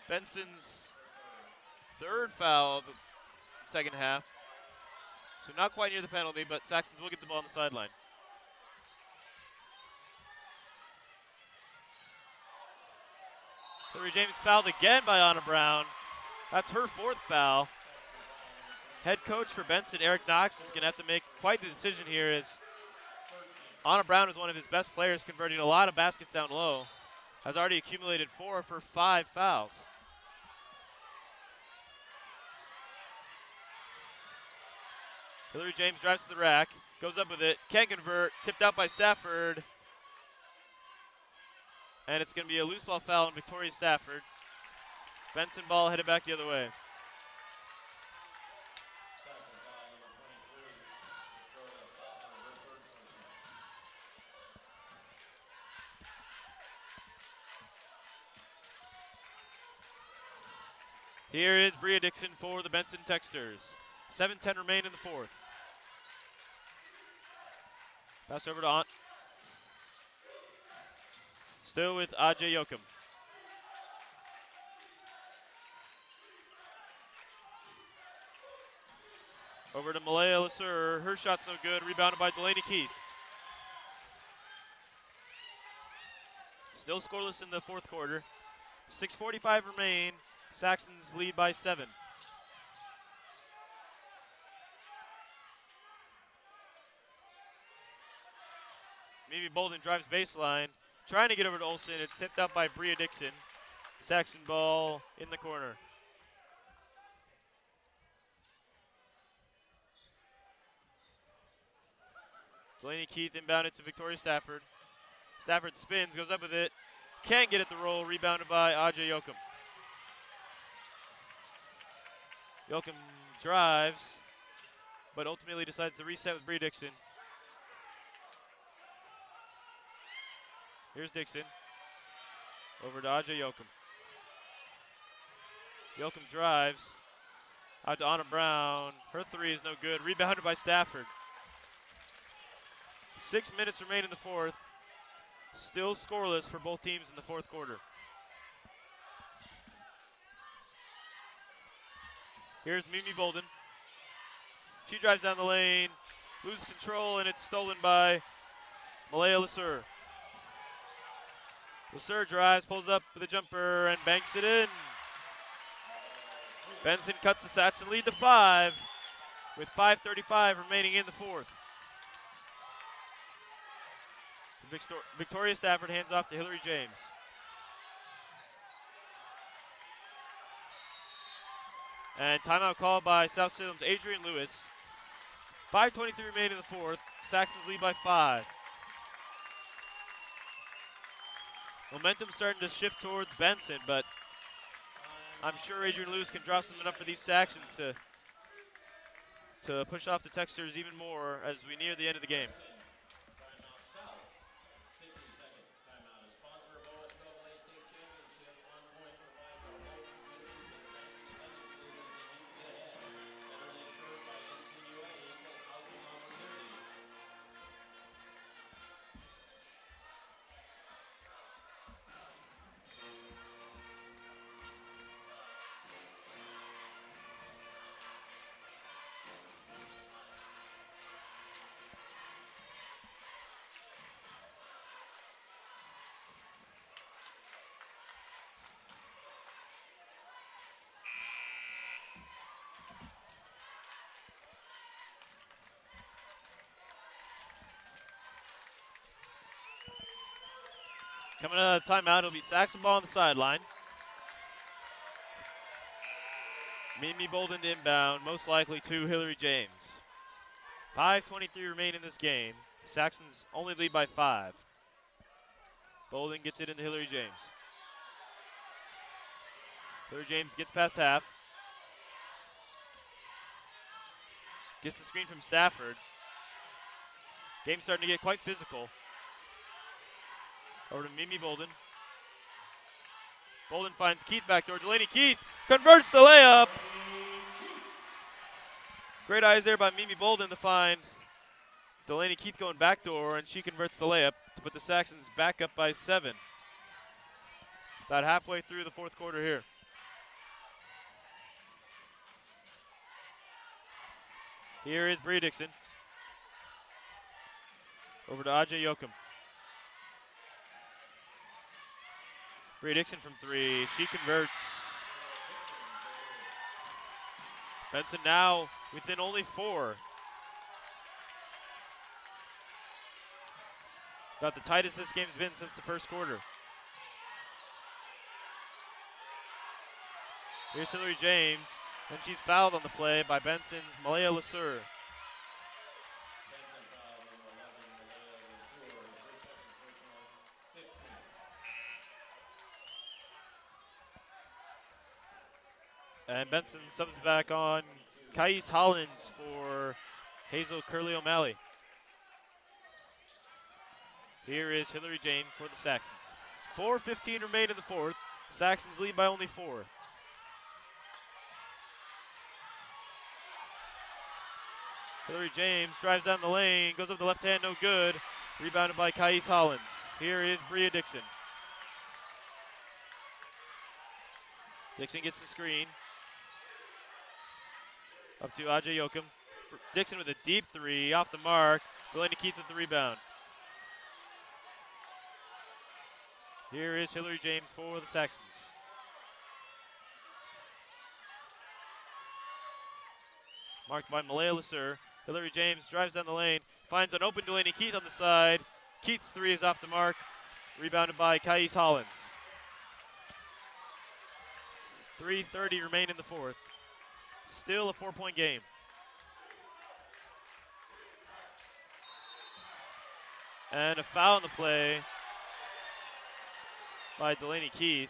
Benson's third foul of the second half. So not quite near the penalty, but Saxons will get the ball on the sideline. Hillary James fouled again by Anna Brown. That's her fourth foul. Head coach for Benson, Eric Knox, is going to have to make quite the decision here as Anna Brown is one of his best players, converting a lot of baskets down low. Has already accumulated 4 of her 5 fouls. Hillary James drives to the rack, goes up with it, can't convert, tipped out by Stafford. And it's going to be a loose ball foul on Victoria Stafford. Benson ball headed back the other way. Here is Bria Dixon for the Benson Texters. 7:10 remain in the fourth. Pass over to Ant. Still with Ajay Yokum. Over to Malaya Lasur. Her shot's no good. Rebounded by Delaney Keith. Still scoreless in the fourth quarter. 6:45 remain. Saxons lead by 7. Mimi Bolden drives baseline. Trying to get over to Olsen. It's tipped up by Bria Dixon. Saxon ball in the corner. Delaney Keith inbounded to Victoria Stafford. Stafford spins, goes up with it. Can't get it to roll. Rebounded by Ajay Yokum. Yokum drives, but ultimately decides to reset with Bria Dixon. Here's Dixon. Over to Ajay Yokum. Yokum drives. Out to Anna Brown. Her three is no good. Rebounded by Stafford. 6 minutes remain in the fourth. Still scoreless for both teams in the fourth quarter. Here's Mimi Bolden. She drives down the lane, loses control, and it's stolen by Malaya Lasur. Lasur drives, pulls up with a jumper, and banks it in. Benson cuts the Saxon lead to 5 with 5:35 remaining in the fourth. Victoria Stafford hands off to Hillary James. And timeout called by South Salem's Adrian Lewis. 5:23 remain in the fourth. Saxons lead by 5. Momentum starting to shift towards Benson, but I'm sure Adrian Lewis can draw something up for these Saxons to push off the Texters even more as we near the end of the game. Coming out of timeout, it'll be Saxon ball on the sideline. Mimi Bolden inbound, most likely to Hillary James. 5:23 remain in this game. Saxons only lead by 5. Bolden gets it into Hillary James. Hillary James gets past half. Gets the screen from Stafford. Game's starting to get quite physical. Over to Mimi Bolden. Bolden finds Keith backdoor. Delaney Keith converts the layup. Great eyes there by Mimi Bolden to find Delaney Keith going backdoor, and she converts the layup to put the Saxons back up by 7. About halfway through the fourth quarter here. Here is Bria Dixon. Over to Ajay Yoakum. Bria Dixon from 3. She converts. Benson now within only 4. About the tightest this game's been since the first quarter. Here's Hillary James, and she's fouled on the play by Benson's Malaya Lasur. And Benson subs back on Kais Hollins for Hazel Curley O'Malley. Here is Hillary James for the Saxons. 4:15 remain in the fourth. Saxons lead by only 4. Hillary James drives down the lane, goes up the left hand, no good. Rebounded by Kais Hollins. Here is Bria Dixon. Dixon gets the screen. Up to Ajay Yoakum. Dixon with a deep 3, off the mark. Delaney Keith with the rebound. Here is Hillary James for the Saxons. Marked by Malaya Lasur. Hillary James drives down the lane, finds an open Delaney Keith on the side. Keith's 3 is off the mark. Rebounded by Kais Hollins. 3:30 remain in the fourth. Still a 4-point game. And a foul on the play by Delaney Keith.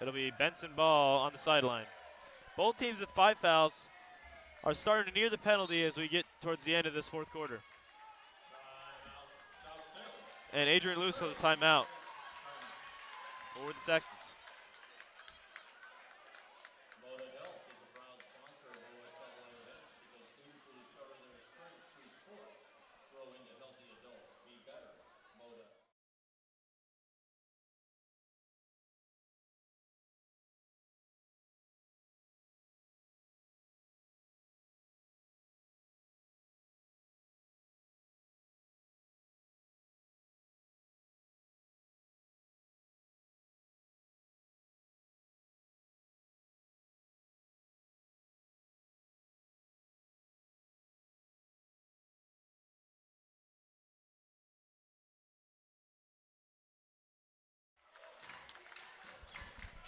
It'll be Benson ball on the sideline. Both teams with 5 fouls are starting to near the penalty as we get towards the end of this fourth quarter. And Adrian Lewis calls a timeout for the Saxons.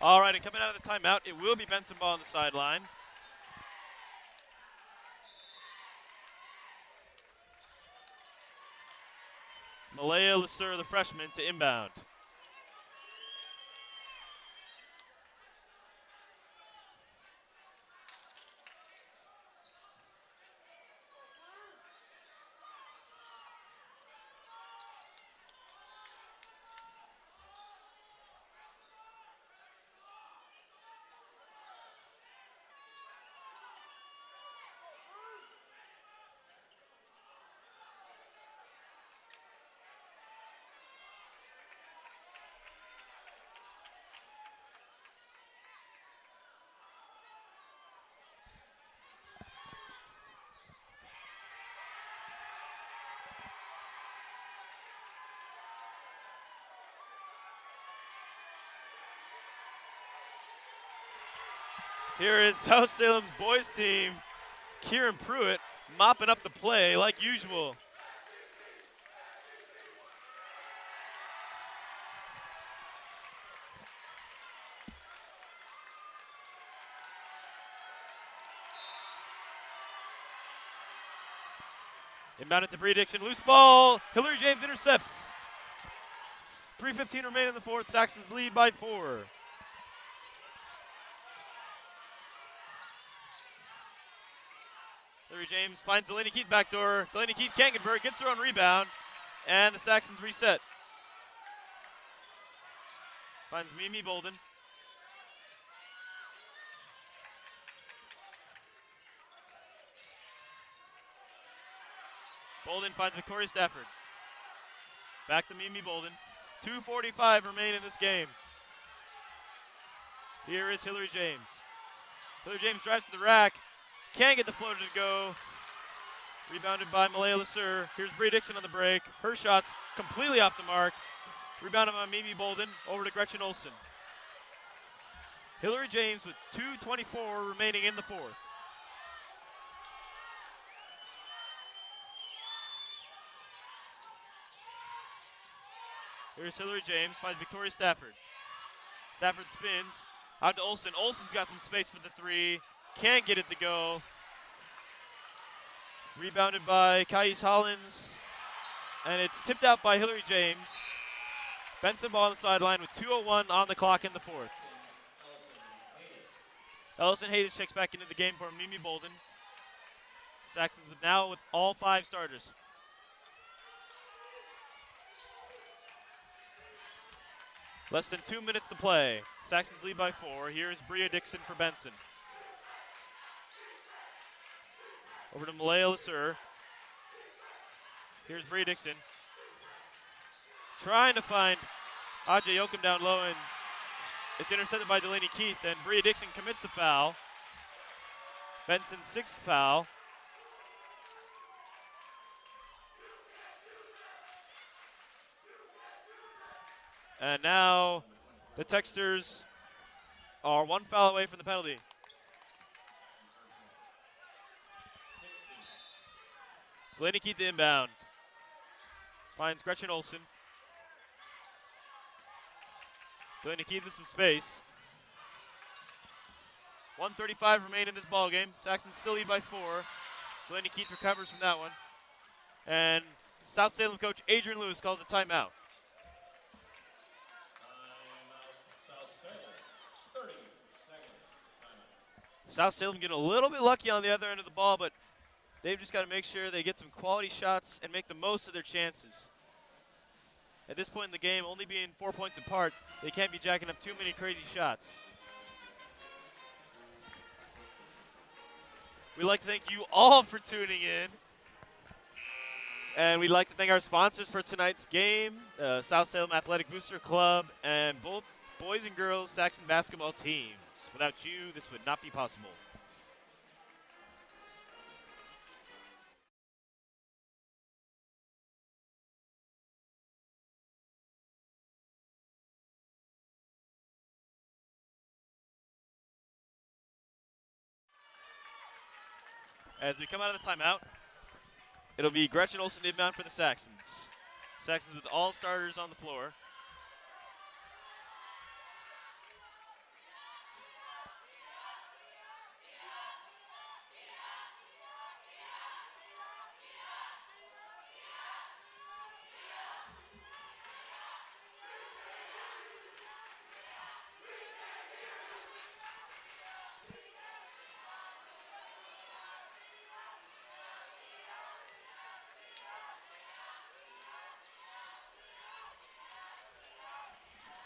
All right, and coming out of the timeout, it will be Benson ball on the sideline. Malaya Lasur, the freshman, to inbound. Here is South Salem's boys team. Kieran Pruitt mopping up the play like usual. Inbounded to Bree Dixon. Loose ball. Hillary James intercepts. 3:15 remain in the fourth. Saxons lead by 4. Hillary James finds Delaney Keith backdoor. Delaney Keith can't convert. Gets her on rebound. And the Saxons reset. Finds Mimi Bolden. Bolden finds Victoria Stafford. Back to Mimi Bolden. 2:45 remain in this game. Here is Hillary James. Hillary James drives to the rack. Can't get the floater to go. Rebounded by Malaya Lasser. Here's Bree Dixon on the break. Her shot's completely off the mark. Rebounded by Mimi Bolden. Over to Gretchen Olsen. Hillary James with 2:24 remaining in the fourth. Here's Hillary James, finds Victoria Stafford. Stafford spins, out to Olsen. Olsen's got some space for the 3. Can't get it to go. Rebounded by Kais Hollins. And it's tipped out by Hillary James. Benson ball on the sideline with 2:01 on the clock in the fourth. Ellison Hayes checks back into the game for Mimi Bolden. Saxons with all 5 starters. Less than 2 minutes to play. Saxons lead by 4. Here's Bria Dixon for Benson. Over to Malaya Lasser. Here's Bria Dixon. Trying to find Ajay Yoakum down low, and it's intercepted by Delaney Keith, and Bria Dixon commits the foul. Benson's 6th foul. And now the Texters are 1 foul away from the penalty. Delaney Keith the inbound. Finds Gretchen Olsen. Delaney Keith with some space. 1:35 remain in this ball game. Saxons still lead by 4. Delaney Keith recovers from that one. And South Salem coach Adrian Lewis calls a timeout. South Salem getting a little bit lucky on the other end of the ball, but they've just got to make sure they get some quality shots and make the most of their chances. At this point in the game, only being 4 points apart, they can't be jacking up too many crazy shots. We'd like to thank you all for tuning in. And we'd like to thank our sponsors for tonight's game, South Salem Athletic Booster Club, and both boys and girls Saxon basketball teams. Without you, this would not be possible. As we come out of the timeout, it'll be Gretchen Olsen inbound for the Saxons. Saxons with all starters on the floor.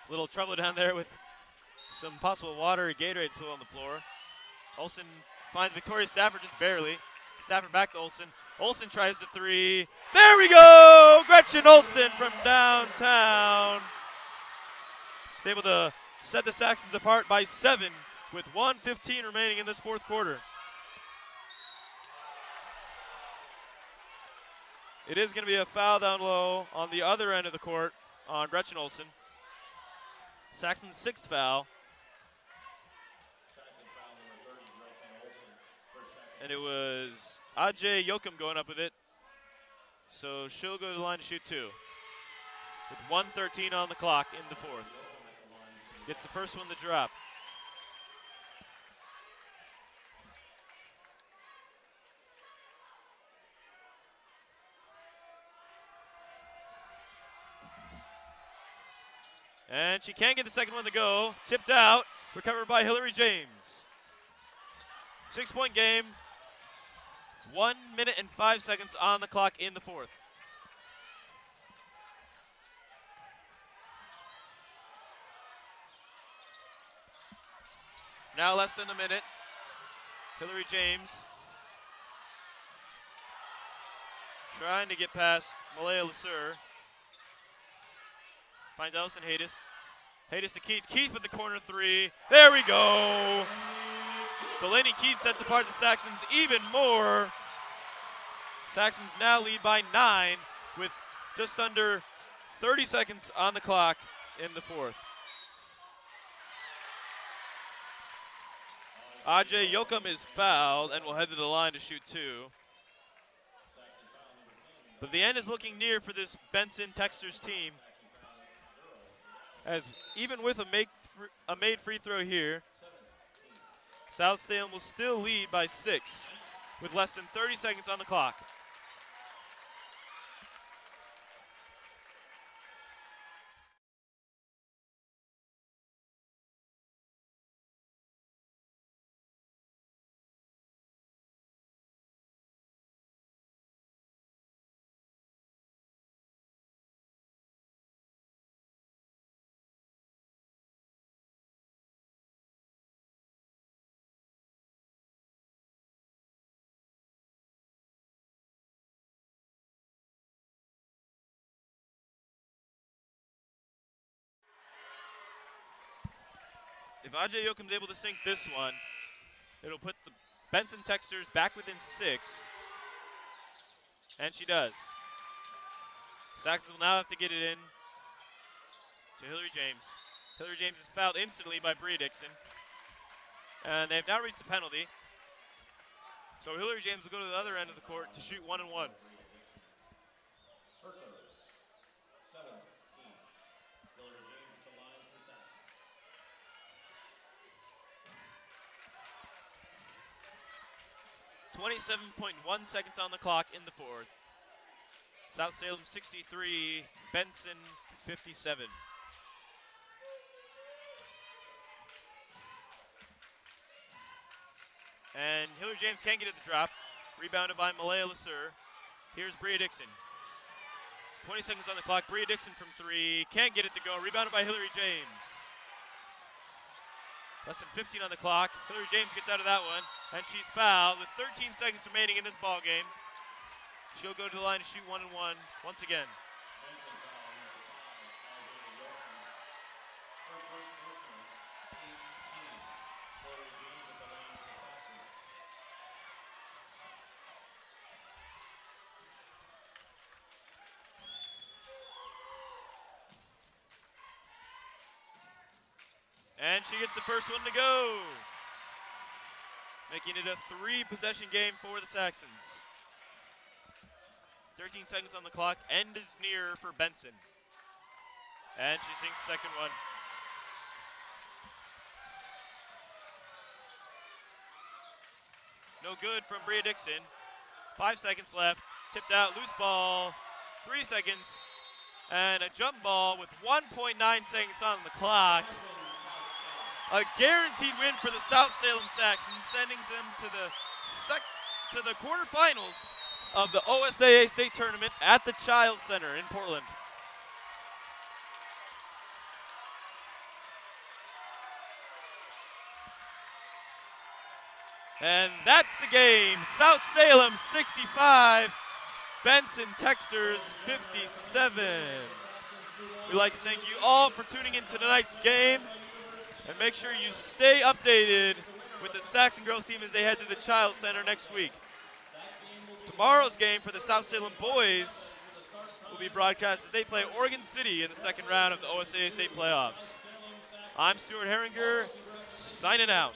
Little trouble down there with some possible water or Gatorade spill on the floor. Olsen finds Victoria Stafford just barely. Stafford back to Olsen. Olsen tries the 3. There we go! Gretchen Olsen from downtown. Is able to set the Saxons apart by 7 with 1:15 remaining in this fourth quarter. It is going to be a foul down low on the other end of the court on Gretchen Olsen. Saxon's 6th foul. And it was Ajay Yoakum going up with it. So she'll go to the line to shoot 2. With 1:13 on the clock in the fourth. Gets the first one to drop. And she can't get the second one to go. Tipped out. Recovered by Hillary James. 6-point game. 1 minute and 5 seconds on the clock in the fourth. Now less than a minute. Hillary James trying to get past Malaya Lasur. Finds Allison Haydes. Haydes to Keith. Keith with the corner three. There we go. Delaney Keith sets apart the Saxons even more. Saxons now lead by 9 with just under 30 seconds on the clock in the fourth. Ajay Yokum is fouled and will head to the line to shoot 2. But the end is looking near for this Benson Texters team, as even with a made free throw here, South Salem will still lead by 6 with less than 30 seconds on the clock. If Ajay Yokum's able to sink this one, it'll put the Benson Texters back within 6. And she does. Saxons will now have to get it in to Hillary James. Hillary James is fouled instantly by Bria Dixon. And they've now reached the penalty. So Hillary James will go to the other end of the court to shoot 1 and 1. 27.1 seconds on the clock in the fourth. South Salem 63, Benson 57. And Hillary James can't get it to drop. Rebounded by Malaya Lasur. Here's Bria Dixon. 20 seconds on the clock. Bria Dixon from 3. Can't get it to go. Rebounded by Hillary James. Less than 15 on the clock. Hillary James gets out of that one, and she's fouled with 13 seconds remaining in this ball game. She'll go to the line to shoot 1 and 1 once again. And she gets the first one to go, making it a 3-possession game for the Saxons. 13 seconds on the clock. End is near for Benson. And she sinks the second one. No good from Bria Dixon. 5 seconds left. Tipped out, loose ball. 3 seconds. And a jump ball with 1.9 seconds on the clock. A guaranteed win for the South Salem Saxons, sending them to the quarterfinals of the OSAA State Tournament at the Chiles Center in Portland. And that's the game. South Salem 65, Benson Texters 57. We'd like to thank you all for tuning in to tonight's game. And make sure you stay updated with the Saxon girls team as they head to the Chiles Center next week. Tomorrow's game for the South Salem boys will be broadcast as they play Oregon City in the second round of the OSAA State Playoffs. I'm Stuart Herringer, signing out.